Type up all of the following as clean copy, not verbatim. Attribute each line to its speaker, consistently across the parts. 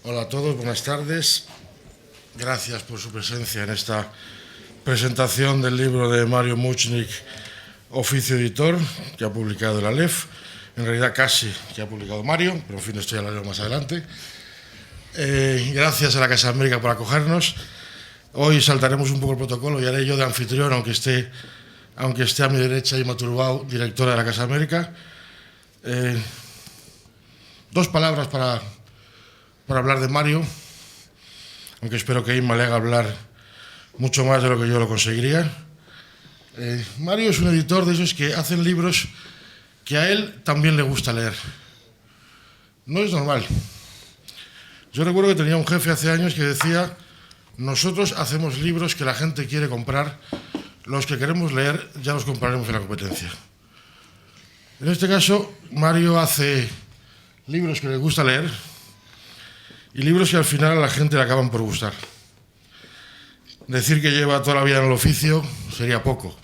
Speaker 1: Hola a todos, buenas tardes. Gracias por su presencia en esta presentación del libro de Mario Muchnik, Oficio Editor, que ha publicado el Aleph. En realidad casi que ha publicado Mario, pero en fin, esto ya lo leo más adelante. Gracias a la Casa América por acogernos. Hoy saltaremos un poco el protocolo y haré yo de anfitrión, aunque esté a mi derecha Ima Turbao, directora de la Casa América. Dos palabras para hablar de Mario, aunque espero que Ima le haga hablar mucho más de lo que yo lo conseguiría. Mario es un editor de esos que hacen libros que a él también le gusta leer. No es normal. Yo recuerdo que tenía un jefe hace años que decía: nosotros hacemos libros que la gente quiere comprar, los que queremos leer ya los compraremos en la competencia. En este caso, Mario hace libros que le gusta leer y libros que al final a la gente le acaban por gustar. Decir que lleva toda la vida en el oficio sería poco.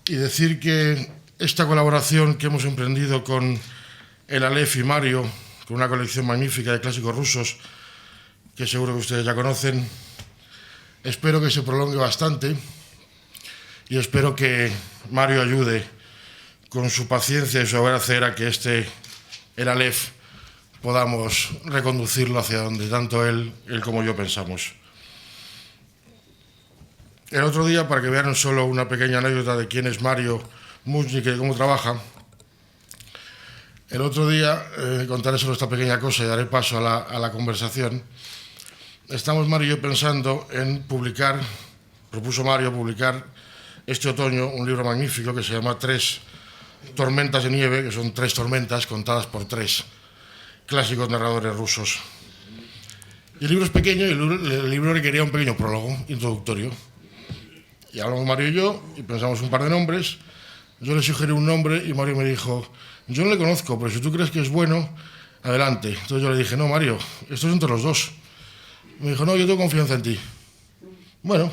Speaker 1: Y decir que esta colaboración que hemos emprendido con el Aleph y Mario, con una colección magnífica de clásicos rusos, que seguro que ustedes ya conocen, espero que se prolongue bastante y espero que Mario ayude con su paciencia y su saber hacer a que el Aleph, podamos reconducirlo hacia donde tanto él como yo pensamos. El otro día, para que vean solo una pequeña anécdota de quién es Mario Muchnik y cómo trabaja, el otro día, contaré solo esta pequeña cosa y daré paso a la conversación. Estamos Mario y yo pensando en publicar, propuso Mario publicar este otoño un libro magnífico que se llama Tres tormentas de nieve, que son 3 tormentas contadas por 3 clásicos narradores rusos. Y el libro es pequeño y el libro requería un pequeño prólogo introductorio. Y hablamos Mario y yo y pensamos un par de nombres. Yo le sugerí un nombre y Mario me dijo: yo no le conozco, pero si tú crees que es bueno, adelante. Entonces yo le dije: no, Mario, esto es entre los dos. Me dijo: no, yo tengo confianza en ti. Bueno,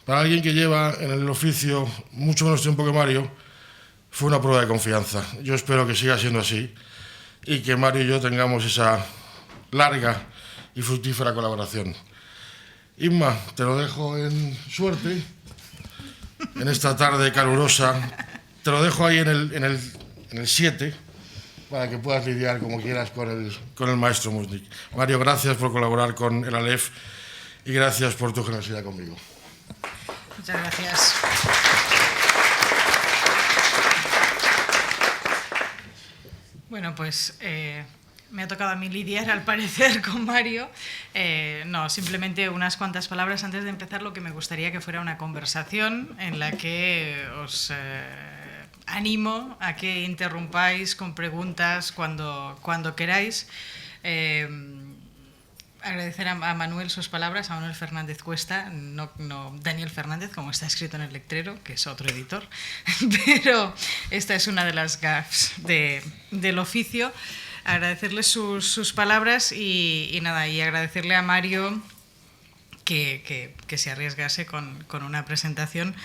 Speaker 1: para alguien que lleva en el oficio mucho menos tiempo que Mario, fue una prueba de confianza. Yo espero que siga siendo así y que Mario y yo tengamos esa larga y fructífera colaboración. Inma, te lo dejo en suerte, en esta tarde calurosa. Te lo dejo ahí en el 7, para que puedas lidiar como quieras con el maestro Muchnik. Mario, gracias por colaborar con el Aleph y gracias por tu generosidad conmigo.
Speaker 2: Muchas gracias. Bueno, pues me ha tocado a mí lidiar, al parecer, con Mario. No, simplemente unas cuantas palabras antes de empezar. Lo que me gustaría que fuera una conversación en la que os animo a que interrumpáis con preguntas cuando queráis. Agradecer a Manuel sus palabras, a Manuel Fernández Cuesta, no Daniel Fernández, como está escrito en el letrero, que es otro editor, pero esta es una de las gaffes del oficio. Agradecerle sus palabras y nada, y agradecerle a Mario que se arriesgase con una presentación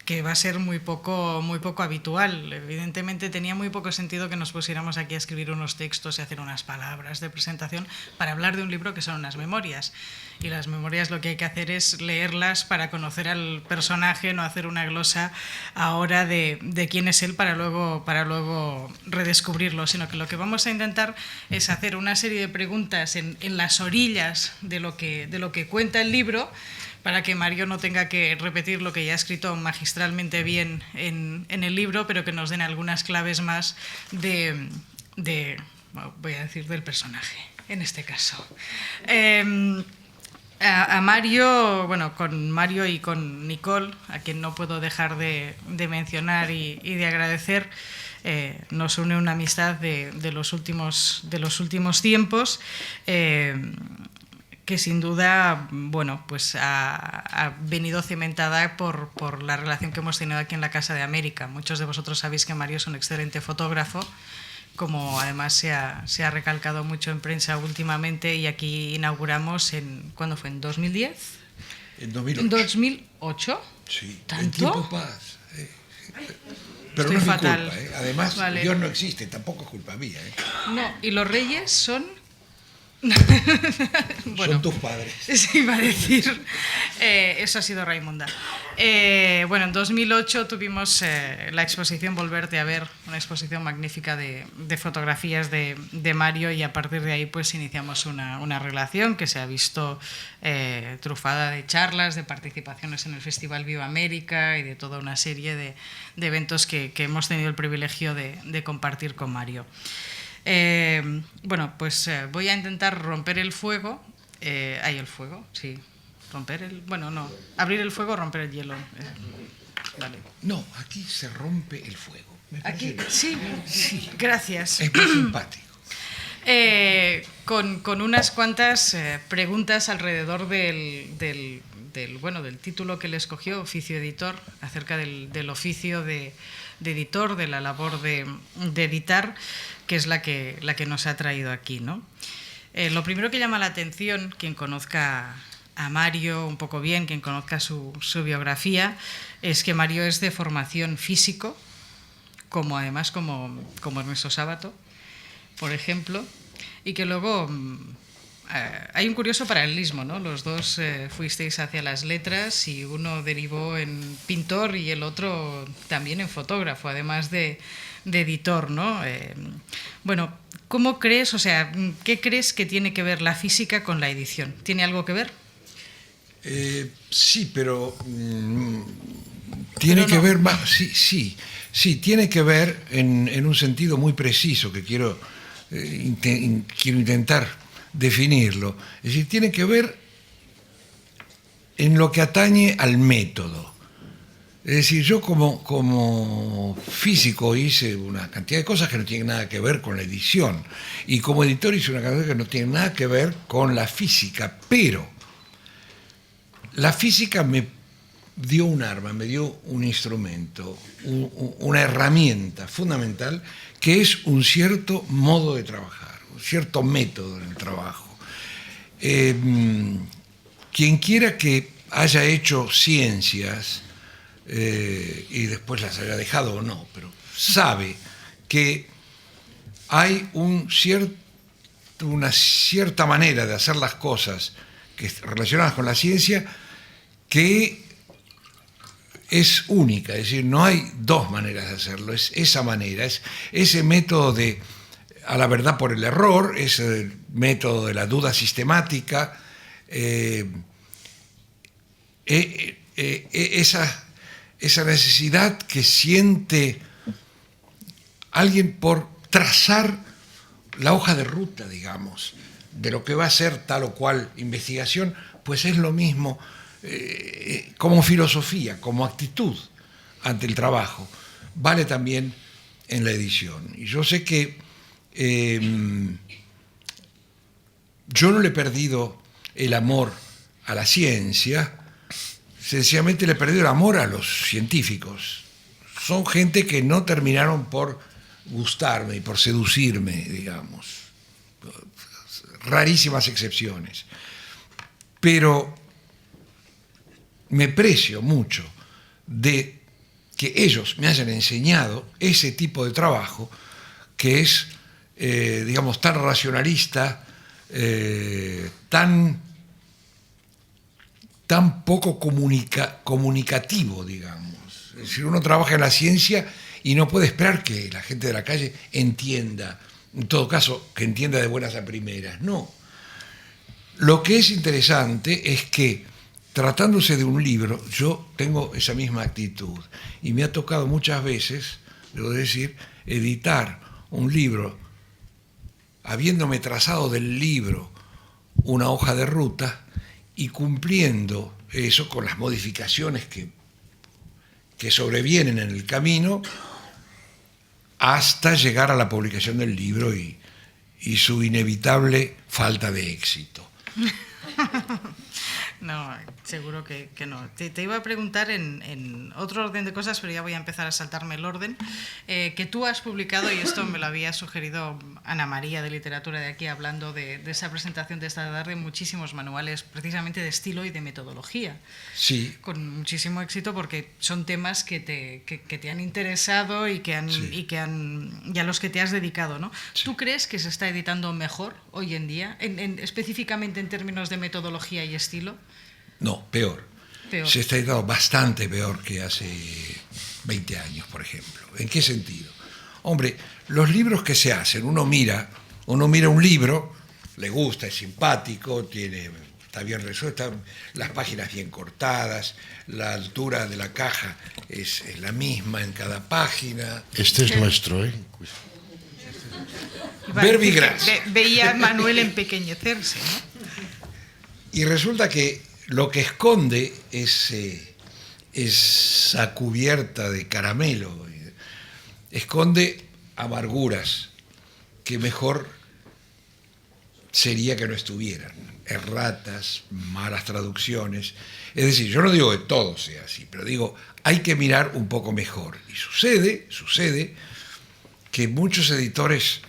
Speaker 2: que va a ser muy poco habitual. Evidentemente tenía muy poco sentido que nos pusiéramos aquí a escribir unos textos y hacer unas palabras de presentación para hablar de un libro que son unas memorias. Y las memorias lo que hay que hacer es leerlas para conocer al personaje, no hacer una glosa ahora de quién es él para luego redescubrirlo, sino que lo que vamos a intentar es hacer una serie de preguntas en las orillas de lo que cuenta el libro, para que Mario no tenga que repetir lo que ya ha escrito magistralmente bien en el libro, pero que nos den algunas claves más bueno, voy a decir, del personaje, en este caso. A Mario, bueno, con Mario y con Nicole, a quien no puedo dejar de mencionar y de agradecer, nos une una amistad de los últimos tiempos, que sin duda, bueno, pues ha venido cimentada por la relación que hemos tenido aquí en la Casa de América. Muchos de vosotros sabéis que Mario es un excelente fotógrafo, como además se ha recalcado mucho en prensa últimamente, y aquí inauguramos ¿cuándo fue? ¿En 2010?
Speaker 3: En 2008.
Speaker 2: ¿En 2008?
Speaker 3: Sí.
Speaker 2: ¿Tanto?
Speaker 3: El tiempo pasa. Pero
Speaker 2: Estoy
Speaker 3: no es mi
Speaker 2: fatal.
Speaker 3: culpa, ¿eh? Además,
Speaker 2: Vale.
Speaker 3: Dios no existe, tampoco es culpa mía, ¿eh?
Speaker 2: No, y los Reyes son Bueno,
Speaker 3: son tus padres.
Speaker 2: sí, iba a decir. Eso ha sido Raimonda. Bueno, en 2008 tuvimos la exposición Volverte a ver, una exposición magnífica de fotografías de Mario, y a partir de ahí pues iniciamos una relación que se ha visto trufada de charlas, de participaciones en el Festival Viva América y de toda una serie de eventos que hemos tenido el privilegio de compartir con Mario. Bueno, pues voy a intentar romper el fuego. El fuego, sí. Abrir el fuego o romper el hielo. Vale.
Speaker 3: No, aquí se rompe el fuego.
Speaker 2: Aquí, sí, gracias.
Speaker 3: Es muy simpático.
Speaker 2: Con unas cuantas preguntas alrededor del título que le escogió, oficio editor, acerca del oficio de editor, de la labor de editar, que es la que nos ha traído aquí, ¿no? Lo primero que llama la atención, quien conozca a Mario un poco bien, quien conozca su biografía, es que Mario es de formación físico, como Ernesto Sábato, por ejemplo, y que luego hay un curioso paralelismo, ¿no? Los dos fuisteis hacia las letras y uno derivó en pintor y el otro también en fotógrafo, además de editor, ¿no? Bueno, ¿cómo crees, qué crees que tiene que ver la física con la edición? ¿Tiene algo que ver?
Speaker 3: Sí, pero tiene que ver más, sí, tiene que ver en un sentido muy preciso que quiero intentar definirlo. Es decir, tiene que ver en lo que atañe al método. Es decir, yo como físico hice una cantidad de cosas que no tienen nada que ver con la edición, y como editor hice una cantidad de cosas que no tienen nada que ver con la física, pero la física me dio un arma, me dio un instrumento, una herramienta fundamental, que es un cierto modo de trabajar, un cierto método en el trabajo. Quien quiera que haya hecho ciencias y después las haya dejado o no, pero sabe que hay una cierta manera de hacer las cosas relacionadas con la ciencia que es única, es decir, no hay dos maneras de hacerlo, es esa manera, es ese método a la verdad por el error, ese método de la duda sistemática, esa necesidad que siente alguien por trazar la hoja de ruta, digamos, de lo que va a ser tal o cual investigación, pues es lo mismo como filosofía, como actitud ante el trabajo. Vale también en la edición. Y yo sé que yo no le he perdido el amor a la ciencia, sencillamente le he perdido el amor a los científicos. Son gente que no terminaron por gustarme y por seducirme, digamos. Rarísimas excepciones. Pero me precio mucho de que ellos me hayan enseñado ese tipo de trabajo que es, digamos, tan racionalista, tan poco comunicativo, digamos. Es decir, uno trabaja en la ciencia y no puede esperar que la gente de la calle entienda, en todo caso, que entienda de buenas a primeras. No. Lo que es interesante es que, tratándose de un libro, yo tengo esa misma actitud y me ha tocado muchas veces, debo decir, editar un libro habiéndome trazado del libro una hoja de ruta y cumpliendo eso con las modificaciones que sobrevienen en el camino hasta llegar a la publicación del libro y su inevitable falta de éxito.
Speaker 2: No, seguro que no. Te iba a preguntar en otro orden de cosas, pero ya voy a empezar a saltarme el orden, que tú has publicado, y esto me lo había sugerido Ana María de Literatura de aquí, hablando de esa presentación de esta tarde, muchísimos manuales precisamente de estilo y de metodología.
Speaker 3: Sí.
Speaker 2: Con muchísimo éxito, porque son temas que te han interesado y a los que te has dedicado, ¿no?
Speaker 3: Sí.
Speaker 2: ¿Tú crees que se está editando mejor hoy en día, específicamente en términos de metodología y estilo?
Speaker 3: No, peor. Se está editando bastante peor que hace 20 años, por ejemplo. ¿En qué sentido? Hombre, los libros que se hacen, uno mira un libro, le gusta, es simpático, está bien resuelto, las páginas bien cortadas, la altura de la caja es la misma en cada página.
Speaker 1: Este es nuestro, ¿eh?
Speaker 3: Verbigras.
Speaker 2: Veía a Manuel empequeñecerse, ¿no?
Speaker 3: Y resulta que lo que esconde esa cubierta de caramelo, esconde amarguras que mejor sería que no estuvieran. Erratas, malas traducciones. Es decir, yo no digo que todo sea así, pero digo, hay que mirar un poco mejor. Y sucede que muchos editores,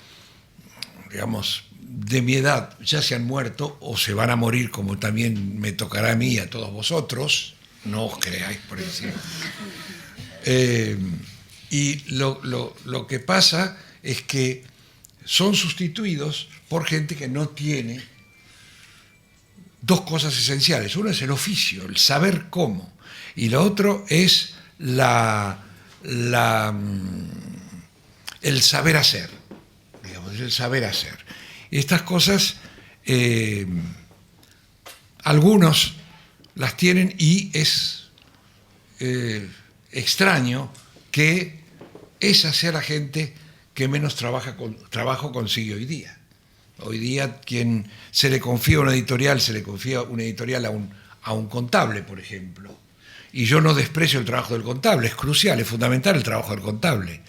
Speaker 3: digamos, de mi edad ya se han muerto o se van a morir, como también me tocará a mí y a todos vosotros, no os creáis por decir. Y lo que pasa es que son sustituidos por gente que no tiene dos cosas esenciales. Uno es el oficio, el saber cómo, y lo otro es el saber hacer, digamos, el saber hacer. Y estas cosas, algunos las tienen, y es extraño que esa sea la gente que menos trabajo consigue hoy día. Hoy día, quien se le confía una editorial a un contable, por ejemplo. Y yo no desprecio el trabajo del contable, es crucial, es fundamental el trabajo del contable.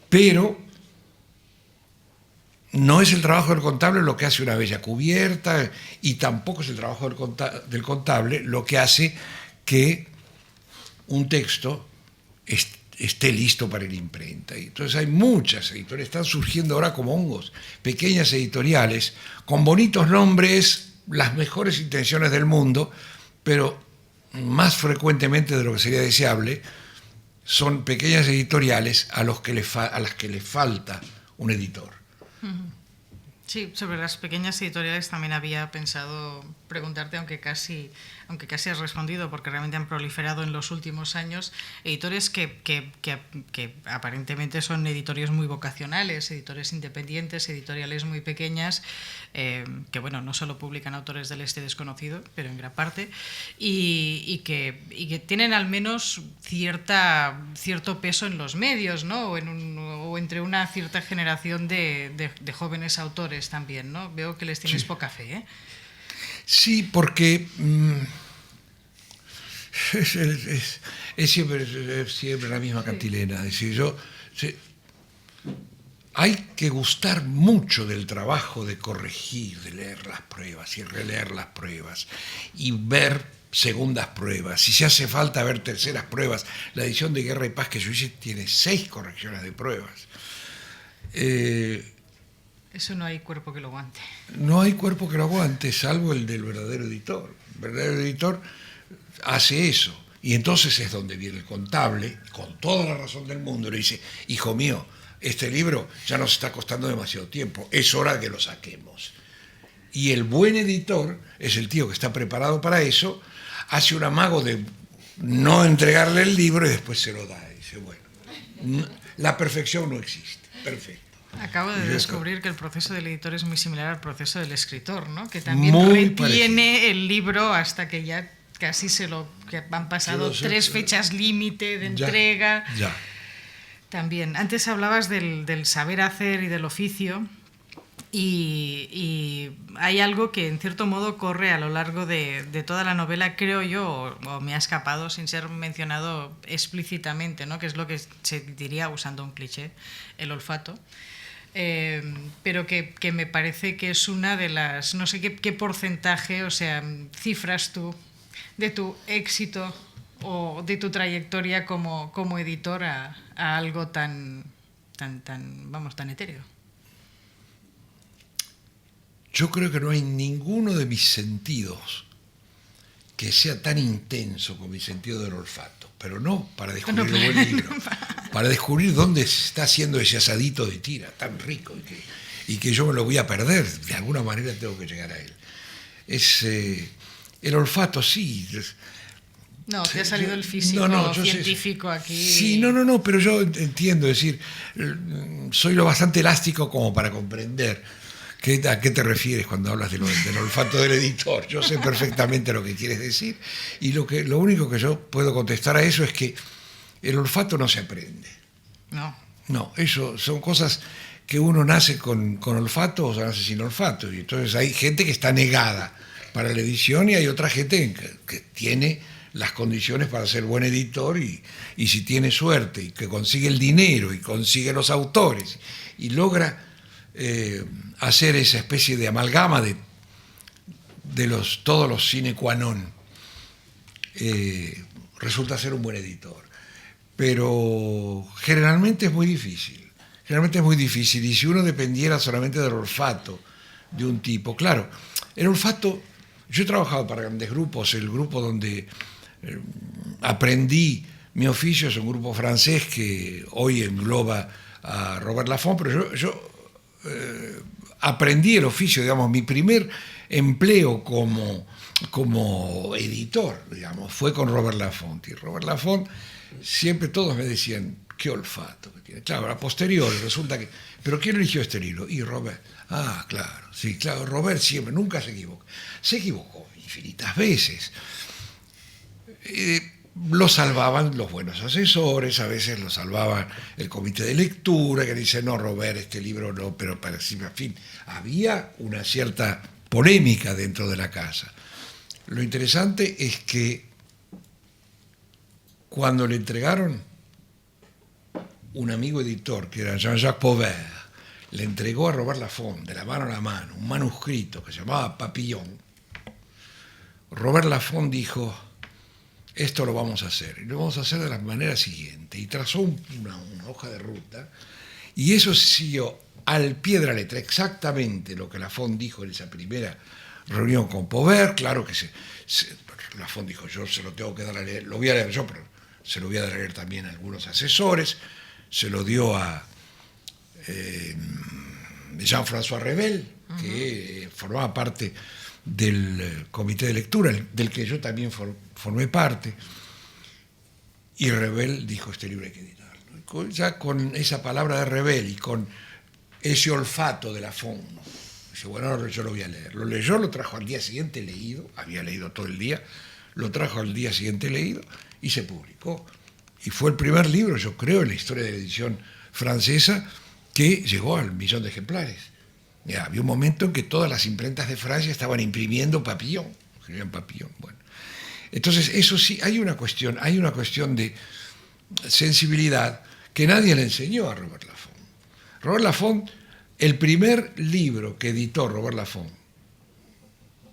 Speaker 3: Pero no es el trabajo del contable lo que hace una bella cubierta, y tampoco es el trabajo del contable lo que hace que un texto esté listo para la imprenta. Y entonces hay muchas editoriales, están surgiendo ahora como hongos, pequeñas editoriales, con bonitos nombres, las mejores intenciones del mundo, pero más frecuentemente de lo que sería deseable, son pequeñas editoriales a las que les falta un editor.
Speaker 2: Sí, sobre las pequeñas editoriales también había pensado preguntarte, aunque casi has respondido, porque realmente han proliferado en los últimos años editores que aparentemente son editores muy vocacionales, editores independientes, editoriales muy pequeñas, que bueno, no solo publican autores del este desconocido, pero en gran parte, y que tienen al menos cierto peso en los medios, ¿no? O entre una cierta generación de jóvenes autores también, ¿no? Veo que les tienes poca fe, ¿eh?
Speaker 3: Sí, porque es siempre la misma cantilena. Es decir, hay que gustar mucho del trabajo de corregir, de leer las pruebas y releer las pruebas y ver segundas pruebas. Si se hace falta ver terceras pruebas, la edición de Guerra y Paz que yo hice tiene 6 correcciones de pruebas.
Speaker 2: Eso no hay cuerpo que lo aguante.
Speaker 3: No hay cuerpo que lo aguante, salvo el del verdadero editor. El verdadero editor hace eso. Y entonces es donde viene el contable, con toda la razón del mundo, y le dice: hijo mío, este libro ya nos está costando demasiado tiempo, es hora de que lo saquemos. Y el buen editor es el tío que está preparado para eso, hace un amago de no entregarle el libro y después se lo da. Y dice: bueno, la perfección no existe. Perfecto.
Speaker 2: Acabo de descubrir que el proceso del editor es muy similar al proceso del escritor, ¿no? Que también retiene el libro hasta que ya casi que han pasado 3 fechas límite de entrega.
Speaker 3: Ya.
Speaker 2: También, antes hablabas del saber hacer y del oficio, y hay algo que en cierto modo corre a lo largo de toda la novela, creo yo, o me ha escapado sin ser mencionado explícitamente, ¿no? Que es lo que se diría, usando un cliché, el olfato. Pero que me parece que es una de las, no sé qué porcentaje, o sea, cifras tú de tu éxito o de tu trayectoria como editor a algo tan etéreo?
Speaker 3: Yo creo que no hay ninguno de mis sentidos que sea tan intenso como mi sentido del olfato, pero no para descubrir el buen libro, para descubrir dónde se está haciendo ese asadito de tira tan rico y que yo me lo voy a perder, de alguna manera tengo que llegar a él. El olfato, sí.
Speaker 2: No, te ha salido el físico científico aquí.
Speaker 3: Sí, no, pero yo entiendo, es decir, soy lo bastante elástico como para comprender ¿a qué te refieres cuando hablas del olfato del editor? Yo sé perfectamente lo que quieres decir y lo único que yo puedo contestar a eso es que el olfato no se aprende. No, eso son cosas que uno nace con olfato o se nace sin olfato. Y entonces hay gente que está negada para la edición y hay otra gente que tiene las condiciones para ser buen editor y si tiene suerte y que consigue el dinero y consigue los autores y logra hacer esa especie de amalgama de todos los sine qua non, resulta ser un buen editor. Pero generalmente es muy difícil. Y si uno dependiera solamente del olfato de un tipo, claro, el olfato, yo he trabajado para grandes grupos, el grupo donde aprendí mi oficio es un grupo francés que hoy engloba a Robert Laffont, pero yo aprendí el oficio, digamos, mi primer empleo como editor, digamos, fue con Robert Laffont. Y Robert Laffont, siempre todos me decían, qué olfato que tiene. Claro, a posteriori resulta que, ¿pero quién eligió este libro? Y Robert. Ah, claro, sí, claro, Robert siempre, nunca se equivocó. Se equivocó infinitas veces. Lo salvaban los buenos asesores, a veces lo salvaban el comité de lectura, que dice, no, Robert, este libro no, pero para sí, en fin, había una cierta polémica dentro de la casa. Lo interesante es que cuando le entregaron, un amigo editor, que era Jean-Jacques Pauvert, le entregó a Robert Laffont, de la mano a la mano, un manuscrito que se llamaba Papillon. Robert Laffont dijo, esto lo vamos a hacer, y lo vamos a hacer de la manera siguiente, y trazó una hoja de ruta, y eso siguió al pie de la letra exactamente lo que Laffont dijo en esa primera reunión con Pauvert. Claro que Laffont dijo, yo se lo tengo que dar a leer, lo voy a leer yo, pero se lo voy a dar a leer también a algunos asesores, se lo dio a Jean-François Revel, que formaba parte del comité de lectura, del que yo también formé parte, y Revel dijo, este libro hay que editarlo. Ya con esa palabra de Revel y con ese olfato de Laffont, dice, bueno, ahora yo lo voy a leer. Lo leyó, lo trajo al día siguiente leído, había leído todo el día, lo trajo al día siguiente leído y se publicó. Y fue el primer libro, yo creo, en la historia de la edición francesa que llegó al 1.000.000 de ejemplares. Ya, había un momento en que todas las imprentas de Francia estaban imprimiendo Papillon, escribían Papillon. Bueno. Entonces, eso sí, hay una cuestión de sensibilidad que nadie le enseñó a Robert Laffont. Robert Laffont, el primer libro que editó Robert Laffont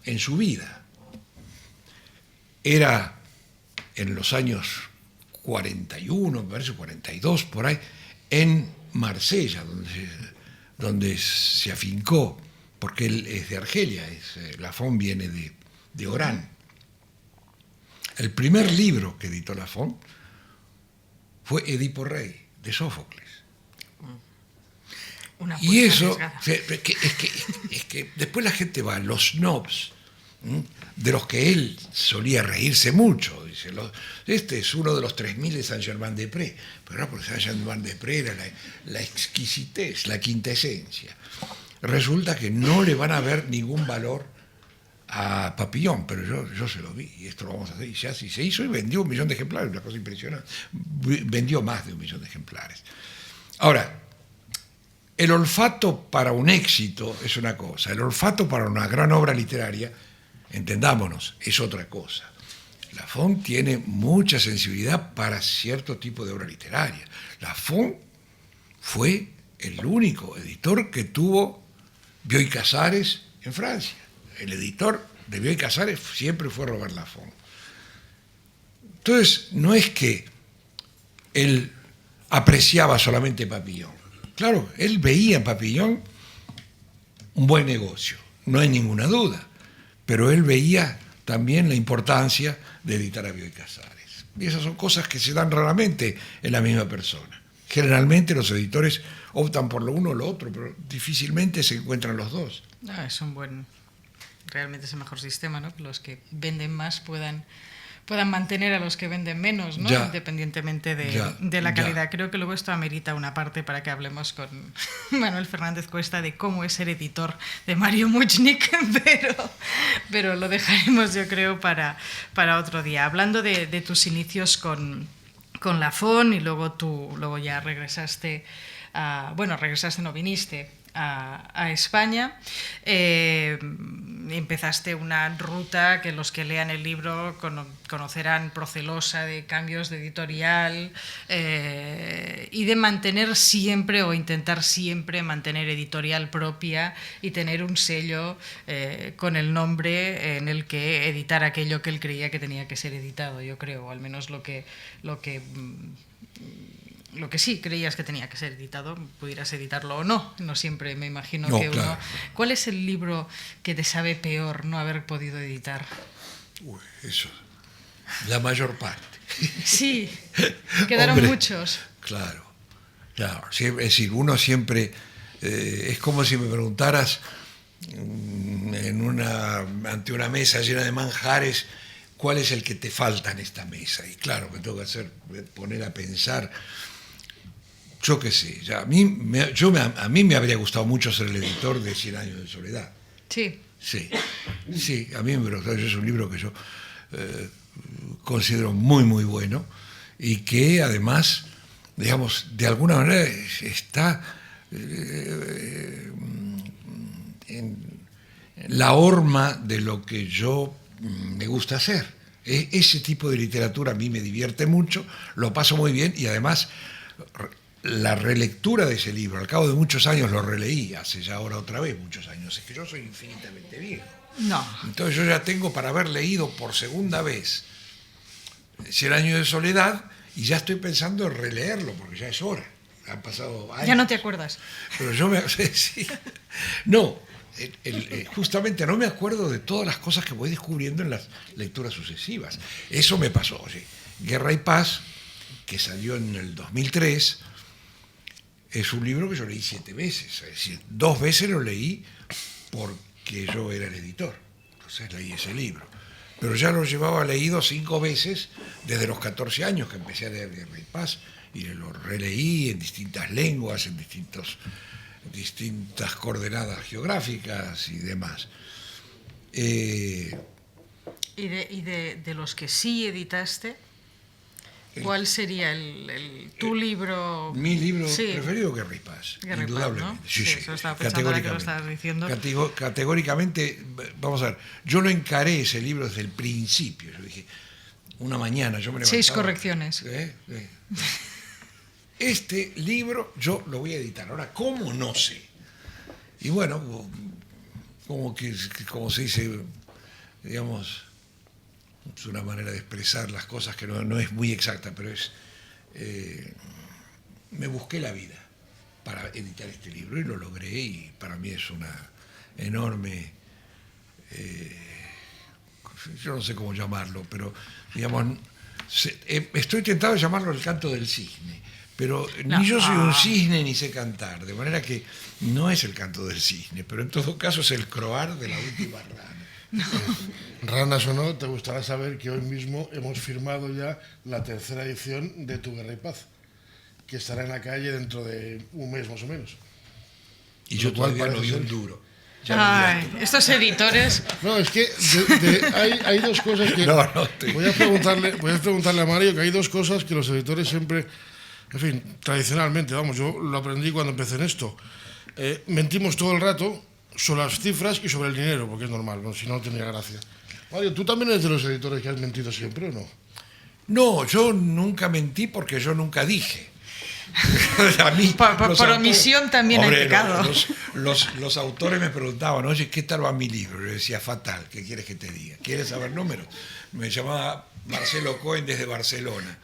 Speaker 3: en su vida era en los años 41, me parece 42, por ahí, en Marsella, donde se afincó, porque él es de Argelia, Laffont viene de Orán. El primer libro que editó Laffont fue Edipo Rey, de Sófocles. Y eso, es que después la gente va, los snobs, de los que él solía reírse mucho, dice, este es uno de los 3.000 de Saint-Germain-des-Prés, pero no, porque Saint-Germain-des-Prés era la exquisitez, la quinta esencia. Resulta que no le van a ver ningún valor a Papillon, pero yo se lo vi, y esto lo vamos a hacer, y se hizo y vendió 1.000.000 de ejemplares, una cosa impresionante, vendió más de 1.000.000 de ejemplares. Ahora, el olfato para un éxito es una cosa, el olfato para una gran obra literaria, entendámonos, es otra cosa. Laffont tiene mucha sensibilidad para cierto tipo de obra literaria. Laffont fue el único editor que tuvo Bioy Casares en Francia. El editor de Bioy Casares siempre fue Robert Laffont. Entonces, no es que él apreciaba solamente Papillon. Claro, él veía en Papillon un buen negocio, no hay ninguna duda, pero él veía también la importancia de editar a Bioy Casares. Y esas son cosas que se dan raramente en la misma persona. Generalmente los editores optan por lo uno o lo otro, pero difícilmente se encuentran los dos.
Speaker 2: Es un buen, realmente es el mejor sistema, ¿no? Que los que venden más puedan mantener a los que venden menos, ¿no?
Speaker 3: Ya.
Speaker 2: Independientemente de la calidad. Ya. Creo que luego esto amerita una parte para que hablemos con Manuel Fernández Cuesta de cómo es ser editor de Mario Muchnik, pero lo dejaremos, yo creo, para otro día. Hablando de tus inicios con Lafon, y luego ya regresaste no viniste a España. Empezaste una ruta que los que lean el libro conocerán procelosa de cambios de editorial y de mantener siempre o intentar siempre mantener editorial propia y tener un sello con el nombre en el que editar aquello que él creía que tenía que ser editado, yo creo, o al menos lo que sí creías que tenía que ser editado, pudieras editarlo o no. No siempre me imagino que
Speaker 3: claro.
Speaker 2: uno... ¿Cuál es el libro que te sabe peor no haber podido editar?
Speaker 3: Eso, la mayor parte.
Speaker 2: Sí, quedaron muchos.
Speaker 3: Claro. Es decir, uno siempre... es como si me preguntaras ante una mesa llena de manjares, ¿cuál es el que te falta en esta mesa? Y claro, me tengo que poner a pensar... Yo qué sé, a mí me habría gustado mucho ser el editor de 100 años de soledad.
Speaker 2: Sí.
Speaker 3: Sí, a mí me gustó. Es un libro que yo considero muy, muy bueno y que además, digamos, de alguna manera está en la horma de lo que yo me gusta hacer. Ese tipo de literatura a mí me divierte mucho, lo paso muy bien y además... La relectura de ese libro, al cabo de muchos años lo releí, hace ya ahora otra vez muchos años, es que yo soy infinitamente viejo.
Speaker 2: No.
Speaker 3: Entonces yo ya tengo para haber leído por segunda vez 100 años de soledad y ya estoy pensando en releerlo, porque ya es hora, han pasado años.
Speaker 2: Ya no te acuerdas.
Speaker 3: Pero yo sí. No, justamente no me acuerdo de todas las cosas que voy descubriendo en las lecturas sucesivas. Eso me pasó, sí. Guerra y Paz, que salió en el 2003, es un libro que yo leí 7 veces, es decir, 2 veces lo leí porque yo era el editor, entonces leí ese libro. Pero ya lo llevaba leído 5 veces desde los 14 años que empecé a leer Guerra y Paz, y lo releí en distintas lenguas, en distintas coordenadas geográficas y demás.
Speaker 2: ¿Y de los que sí editaste? ¿Cuál sería tu libro?
Speaker 3: Mi libro preferido, Guerra y Paz, indudablemente.
Speaker 2: ¿No? Sí, eso estaba pensando ahora que lo estabas diciendo.
Speaker 3: Categóricamente, vamos a ver, yo lo encaré ese libro desde el principio. Yo dije, una mañana yo me levantaba...
Speaker 2: 6 correcciones.
Speaker 3: Este libro yo lo voy a editar. Ahora, ¿cómo? No sé. Y bueno, como se dice, digamos... Es una manera de expresar las cosas que no es muy exacta, pero es... me busqué la vida para editar este libro y lo logré, y para mí es una enorme... yo no sé cómo llamarlo, pero digamos... estoy tentado de llamarlo el canto del cisne, pero ni yo soy un cisne ni sé cantar, de manera que no es el canto del cisne, pero en todo caso es el croar de la última rana.
Speaker 2: No.
Speaker 1: Ranas o no, te gustará saber que hoy mismo hemos firmado ya la 3ª edición de Tu Guerra y Paz, que estará en la calle dentro de un mes más o menos.
Speaker 3: Y yo todavía no vi un duro.
Speaker 2: Estos editores...
Speaker 1: No, es que hay 2 cosas que... Voy a preguntarle a Mario, que hay 2 cosas que los editores siempre... En fin, tradicionalmente, vamos, yo lo aprendí cuando empecé en esto. Mentimos todo el rato sobre las cifras y sobre el dinero, porque es normal, ¿no? Si no, no tenía gracia. Mario, ¿tú también eres de los editores que has mentido siempre o no?
Speaker 3: No, yo nunca mentí porque yo nunca dije. A mí,
Speaker 2: por omisión también hay pecado.
Speaker 3: Los autores me preguntaban, oye, ¿qué tal va mi libro? Yo decía, fatal, ¿qué quieres que te diga? ¿Quieres saber números? Me llamaba Marcelo Cohen desde Barcelona.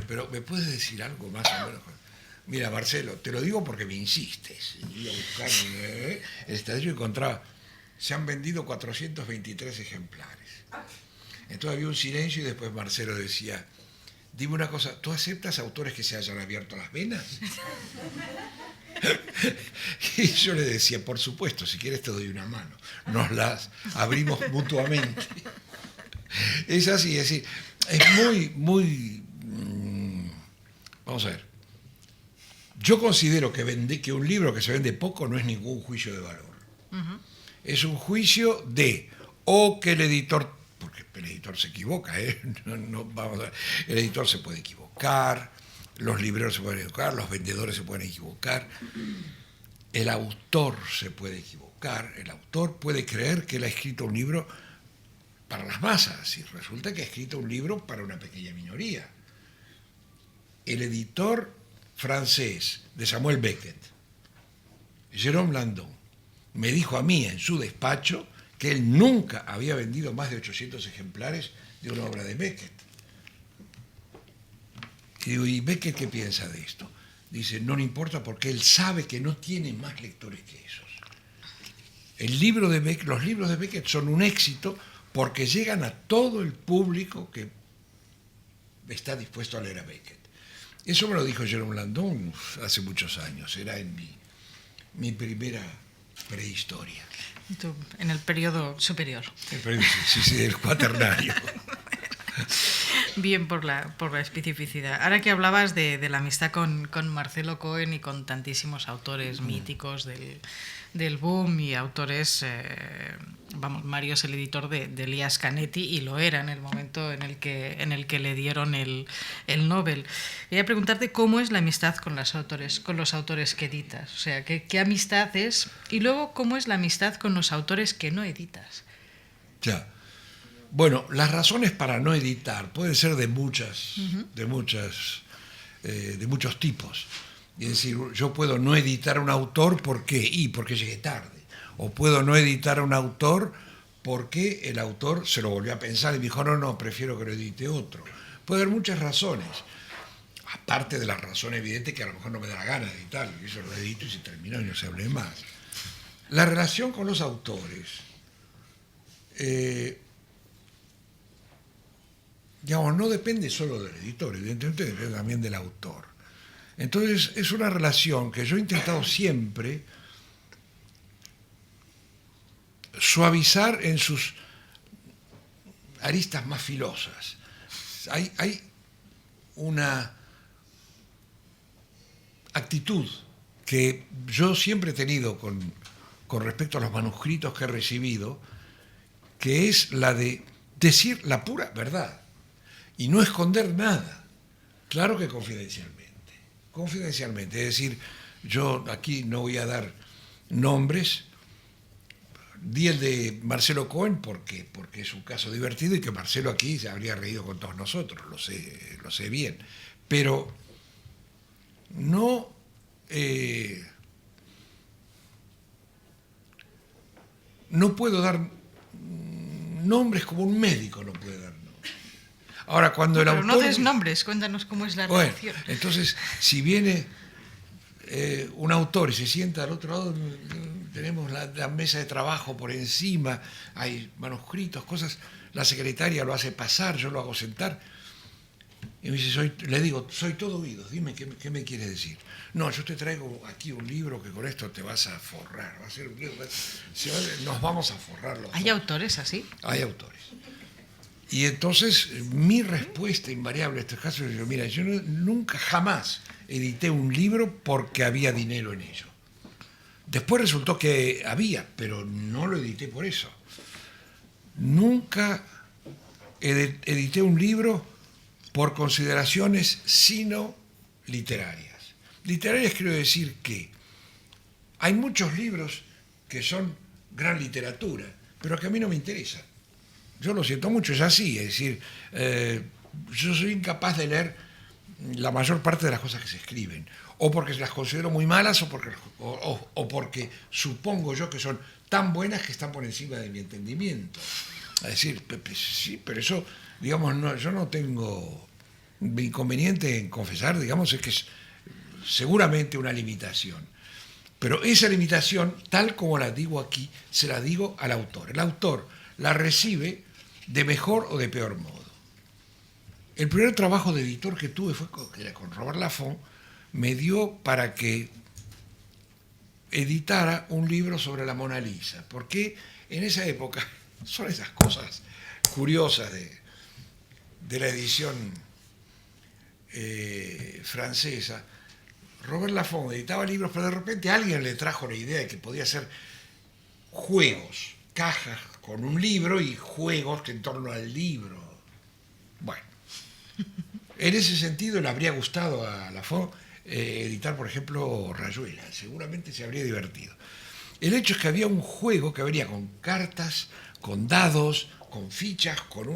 Speaker 3: Pero, ¿me puedes decir algo más o menos? Mira, Marcelo, te lo digo porque me insistes. Iba a buscar el estadillo y encontraba, se han vendido 423 ejemplares. Entonces había un silencio y después Marcelo decía, dime una cosa, ¿tú aceptas autores que se hayan abierto las venas? Y yo le decía, por supuesto, si quieres te doy una mano. Nos las abrimos mutuamente. Es así, es decir, es muy... Vamos a ver. Yo considero que un libro que se vende poco no es ningún juicio de valor. Uh-huh. Es un juicio de, o que el editor, porque el editor se equivoca, vamos a ver, el editor se puede equivocar, los libreros se pueden equivocar, los vendedores se pueden equivocar, el autor se puede equivocar, el autor puede creer que él ha escrito un libro para las masas y resulta que ha escrito un libro para una pequeña minoría. El editor francés de Samuel Beckett, Jérôme Landon, me dijo a mí en su despacho que él nunca había vendido más de 800 ejemplares de una obra de Beckett. Y digo, ¿y Beckett qué piensa de esto? Dice, no le importa porque él sabe que no tiene más lectores que esos. Los libros de Beckett son un éxito porque llegan a todo el público que está dispuesto a leer a Beckett. Eso me lo dijo Jérôme Landon hace muchos años, era en mi primera prehistoria.
Speaker 2: En el periodo superior.
Speaker 3: Sí, el cuaternario.
Speaker 2: Bien por la especificidad. Ahora que hablabas de la amistad con Marcelo Cohen y con tantísimos autores míticos del boom y autores, Mario es el editor de Elias Canetti y lo era en el momento en el que le dieron el Nobel. Quería preguntarte cómo es la amistad con los autores que editas, o sea, qué amistad es, y luego cómo es la amistad con los autores que no editas.
Speaker 3: Ya. Bueno, las razones para no editar pueden ser de muchos tipos. Es decir, yo puedo no editar a un autor porque llegué tarde. O puedo no editar a un autor porque el autor se lo volvió a pensar y dijo, no, prefiero que lo edite otro. Puede haber muchas razones. Aparte de la razón evidente que a lo mejor no me da la gana de editarlo. Y eso lo edito y se terminó y no se hable más. La relación con los autores... digamos, no depende solo del editor, evidentemente depende también del autor. Entonces es una relación que yo he intentado siempre suavizar en sus aristas más filosas. Hay una actitud que yo siempre he tenido con respecto a los manuscritos que he recibido, que es la de decir la pura verdad. Y no esconder nada. Claro que confidencialmente. Confidencialmente. Es decir, yo aquí no voy a dar nombres. Di el de Marcelo Cohen porque es un caso divertido y que Marcelo aquí se habría reído con todos nosotros. Lo sé bien. Pero no... no puedo dar nombres como un médico no puede dar. Ahora, cuando el autor...
Speaker 2: Pero no des nombres, cuéntanos cómo es la relación.
Speaker 3: Entonces, si viene un autor y se sienta al otro lado, tenemos la mesa de trabajo por encima, hay manuscritos, cosas, la secretaria lo hace pasar, yo lo hago sentar, y me dice, le digo, soy todo oídos, dime, ¿qué me quieres decir? No, yo te traigo aquí un libro que con esto te vas a forrar, va a ser un libro, nos vamos a forrar los
Speaker 2: ¿Hay autores así?
Speaker 3: Hay autores. Y entonces mi respuesta invariable a estos casos es, mira, yo nunca jamás edité un libro porque había dinero en ello. Después resultó que había, pero no lo edité por eso. Nunca edité un libro por consideraciones sino literarias. Literarias quiero decir que hay muchos libros que son gran literatura, pero que a mí no me interesan. Yo lo siento mucho, es así, es decir, yo soy incapaz de leer la mayor parte de las cosas que se escriben, o porque las considero muy malas o porque supongo yo que son tan buenas que están por encima de mi entendimiento. Es decir, sí, pero eso, digamos, no, yo no tengo inconveniente en confesar, digamos, es que es seguramente una limitación. Pero esa limitación, tal como la digo aquí, se la digo al autor. El autor la recibe de mejor o de peor modo. El primer trabajo de editor que tuve fue con Robert Laffont, me dio para que editara un libro sobre la Mona Lisa, porque en esa época son esas cosas curiosas de la edición francesa. Robert Laffont editaba libros, pero de repente alguien le trajo la idea de que podía hacer juegos, cajas con un libro y juegos que en torno al libro. Bueno, en ese sentido le habría gustado a Laffont editar, por ejemplo, Rayuela. Seguramente se habría divertido. El hecho es que había un juego que venía con cartas, con dados, con fichas, con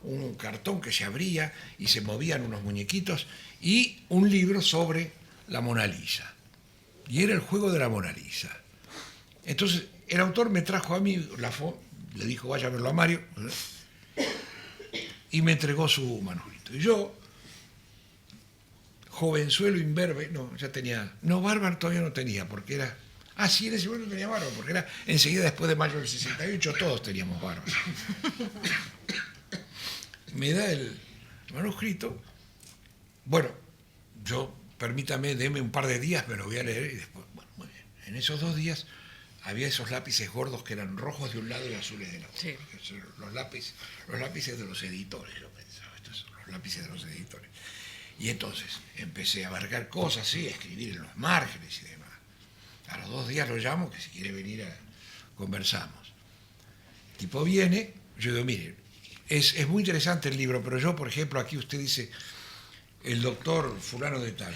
Speaker 3: un cartón que se abría y se movían unos muñequitos y un libro sobre la Mona Lisa. Y era el juego de la Mona Lisa. Entonces, el autor me trajo a mí, Laffont, le dijo, vaya a verlo a Mario, y me entregó su manuscrito. Y yo, jovenzuelo, imberbe, no, ya tenía, no, bárbaro todavía no tenía, porque era, sí, en ese momento tenía bárbaro, porque era enseguida después de mayo del 68, todos teníamos bárbaro. Me da el manuscrito, bueno, yo, permítame, deme un par de días, me lo voy a leer y después, bueno, muy bien. En esos 2 días había esos lápices gordos que eran rojos de un lado y azules del otro.
Speaker 2: Sí.
Speaker 3: Los lápices de los editores, yo pensaba, estos son los lápices de los editores. Y entonces empecé a abarcar cosas, sí, a escribir en los márgenes y demás. A los 2 días lo llamo, que si quiere venir conversamos. El tipo viene, yo digo, mire, es muy interesante el libro, pero yo, por ejemplo, aquí usted dice, el doctor fulano de tal.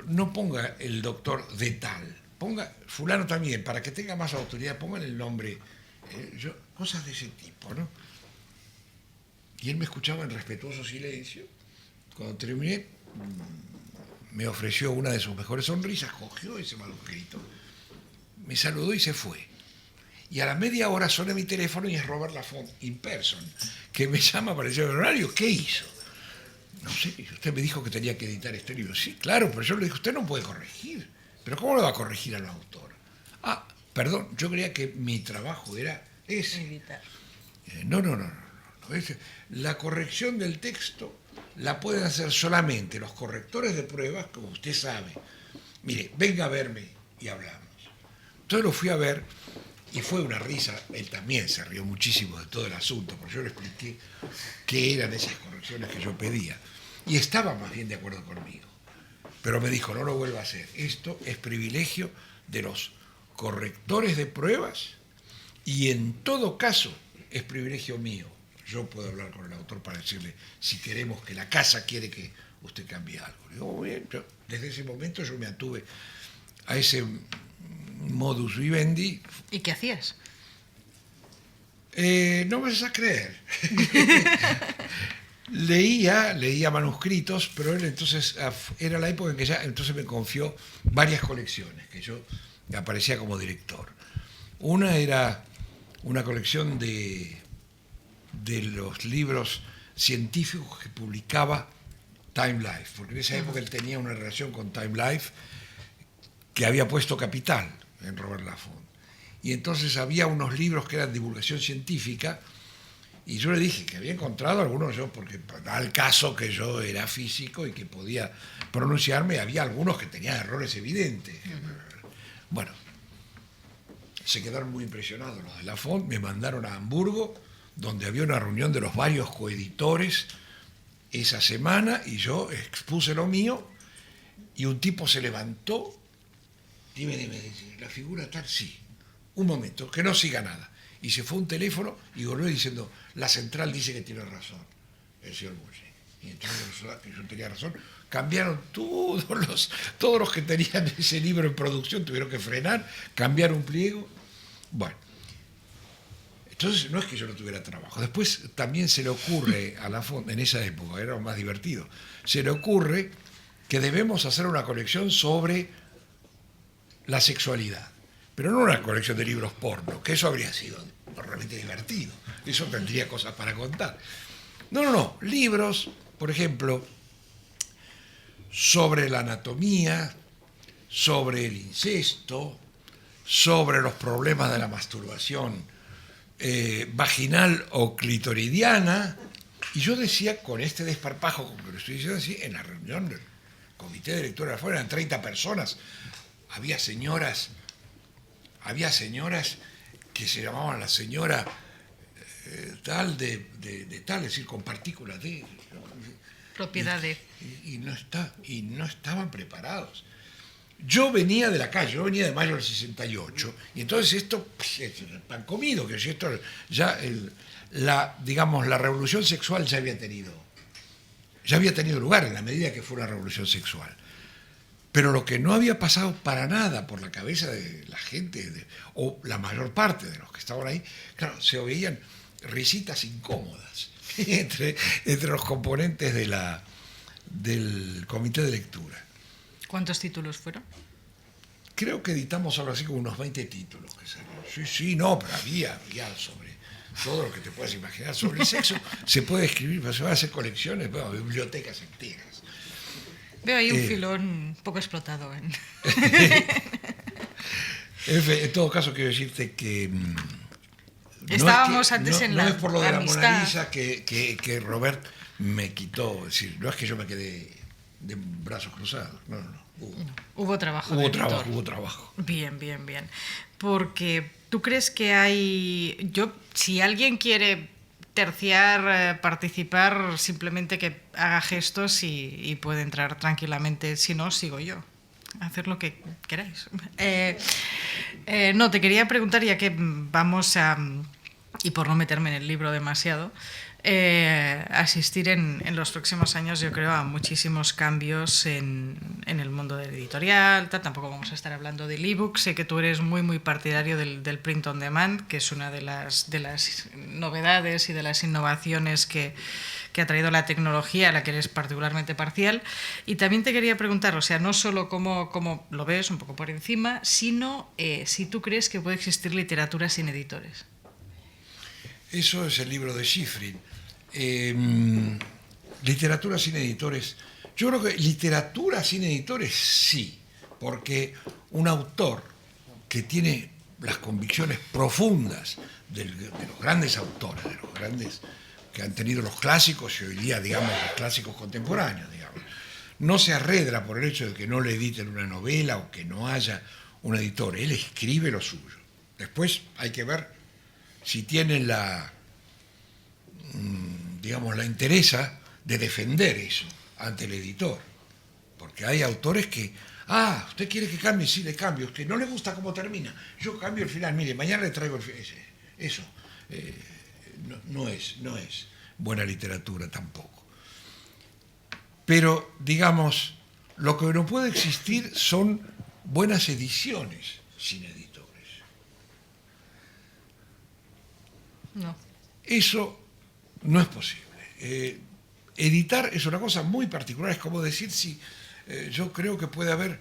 Speaker 3: No ponga el doctor de tal, ponga fulano también, para que tenga más autoridad, pongan el nombre, cosas de ese tipo, ¿no? Y él me escuchaba en respetuoso silencio. Cuando terminé, me ofreció una de sus mejores sonrisas, cogió ese manuscrito, me saludó y se fue. Y a la media hora suena mi teléfono y es Robert Laffont in person, que me llama para decir, horario, ¿qué hizo? No sé, usted me dijo que tenía que editar este libro. Sí, claro, pero yo le dije, usted no puede corregir. ¿Pero cómo le va a corregir al autor? Perdón, yo creía que mi trabajo era ese.
Speaker 2: Editar.
Speaker 3: No. La corrección del texto la pueden hacer solamente los correctores de pruebas, como usted sabe. Mire, venga a verme y hablamos. Entonces lo fui a ver y fue una risa. Él también se rió muchísimo de todo el asunto, porque yo le expliqué qué eran esas correcciones que yo pedía. Y estaba más bien de acuerdo conmigo. Pero me dijo, no lo vuelva a hacer. Esto es privilegio de los correctores de pruebas y en todo caso es privilegio mío. Yo puedo hablar con el autor para decirle si queremos que la casa quiere que usted cambie algo. Le digo, muy bien, desde ese momento yo me atuve a ese modus vivendi.
Speaker 2: ¿Y qué hacías?
Speaker 3: No me vas a creer. Leía manuscritos, pero él entonces era la época en que ya entonces me confió varias colecciones, que yo aparecía como director. Una era una colección de los libros científicos que publicaba Time Life, porque en esa época él tenía una relación con Time Life que había puesto capital en Robert Laffont. Y entonces había unos libros que eran divulgación científica, y yo le dije que había encontrado algunos yo, porque al caso que yo era físico y que podía pronunciarme, había algunos que tenían errores evidentes. Bueno, se quedaron muy impresionados los de Laffont, me mandaron a Hamburgo, donde había una reunión de los varios coeditores esa semana, y yo expuse lo mío, y un tipo se levantó, dime, la figura tal, sí, un momento, que no siga nada. Y se fue un teléfono y volvió diciendo, la central dice que tiene razón el señor Bullrich. Y entonces yo tenía razón. Cambiaron todos los que tenían ese libro en producción, tuvieron que frenar, cambiar un pliego. Bueno, Entonces, no es que yo no tuviera trabajo. Después también se le ocurre a Lafont, en esa época, era más divertido, se le ocurre que debemos hacer una colección sobre la sexualidad. Pero no una colección de libros porno, que eso habría sido realmente divertido. Eso tendría cosas para contar. No. Libros, por ejemplo, sobre la anatomía, sobre el incesto, sobre los problemas de la masturbación vaginal o clitoridiana. Y yo decía, con este desparpajo, como lo estoy diciendo así, en la reunión del comité de lectura de afuera, eran 30 personas, había señoras que se llamaban la señora tal de tal, es decir, con partículas de...
Speaker 2: Propiedad de...
Speaker 3: Y no estaban preparados. Yo venía de la calle, yo venía de mayo del 68, y entonces esto es el pan comido, que si esto ya digamos, la revolución sexual ya había tenido lugar en la medida que fue una revolución sexual. Pero lo que no había pasado para nada por la cabeza de la gente, o la mayor parte de los que estaban ahí, claro, se oían risitas incómodas entre los componentes del comité de lectura.
Speaker 2: ¿Cuántos títulos fueron?
Speaker 3: Creo que editamos algo así como unos 20 títulos. Sí, no, pero había sobre todo lo que te puedas imaginar. Sobre el sexo se puede escribir, pero se van a hacer colecciones, bueno, bibliotecas enteras.
Speaker 2: Veo ahí un filón un poco explotado.
Speaker 3: En todo caso, quiero decirte que...
Speaker 2: Estábamos antes en la
Speaker 3: No es por lo de la
Speaker 2: amistad.
Speaker 3: Mona Lisa que Robert me quitó. Es decir, no es que yo me quedé de brazos cruzados. No.
Speaker 2: Hubo trabajo.
Speaker 3: Hubo trabajo.
Speaker 2: Bien. Porque tú crees que hay... si alguien quiere terciar, participar, simplemente que haga gestos y puede entrar tranquilamente. Si no, sigo yo. Hacer lo que queráis. No, te quería preguntar, ya que vamos a... Y por no meterme en el libro demasiado, asistir en los próximos años, yo creo, a muchísimos cambios en el mundo del editorial. Tampoco vamos a estar hablando del ebook. Sé que tú eres muy partidario del print on demand, que es una de las novedades y de las innovaciones que ha traído la tecnología, a la que eres particularmente parcial. Y también te quería preguntar, o sea, no solo cómo lo ves un poco por encima, sino si tú crees que puede existir literatura sin editores.
Speaker 3: Eso es el libro de Schifrin. Literatura sin editores. Yo creo que literatura sin editores sí, porque un autor que tiene las convicciones profundas de los grandes autores, de los grandes que han tenido los clásicos y hoy día, digamos, los clásicos contemporáneos, digamos, no se arredra por el hecho de que no le editen una novela o que no haya un editor. Él escribe lo suyo. Después hay que ver si tienen la interesa de defender eso ante el editor. Porque hay autores que, usted quiere que cambie, sí le cambio, es que no le gusta cómo termina, yo cambio el final, mire, mañana le traigo el final. Eso no es buena literatura tampoco. Pero, digamos, lo que no puede existir son buenas ediciones sin editores.
Speaker 2: No.
Speaker 3: Eso no es posible. Editar es una cosa muy particular, es como decir si yo creo que puede haber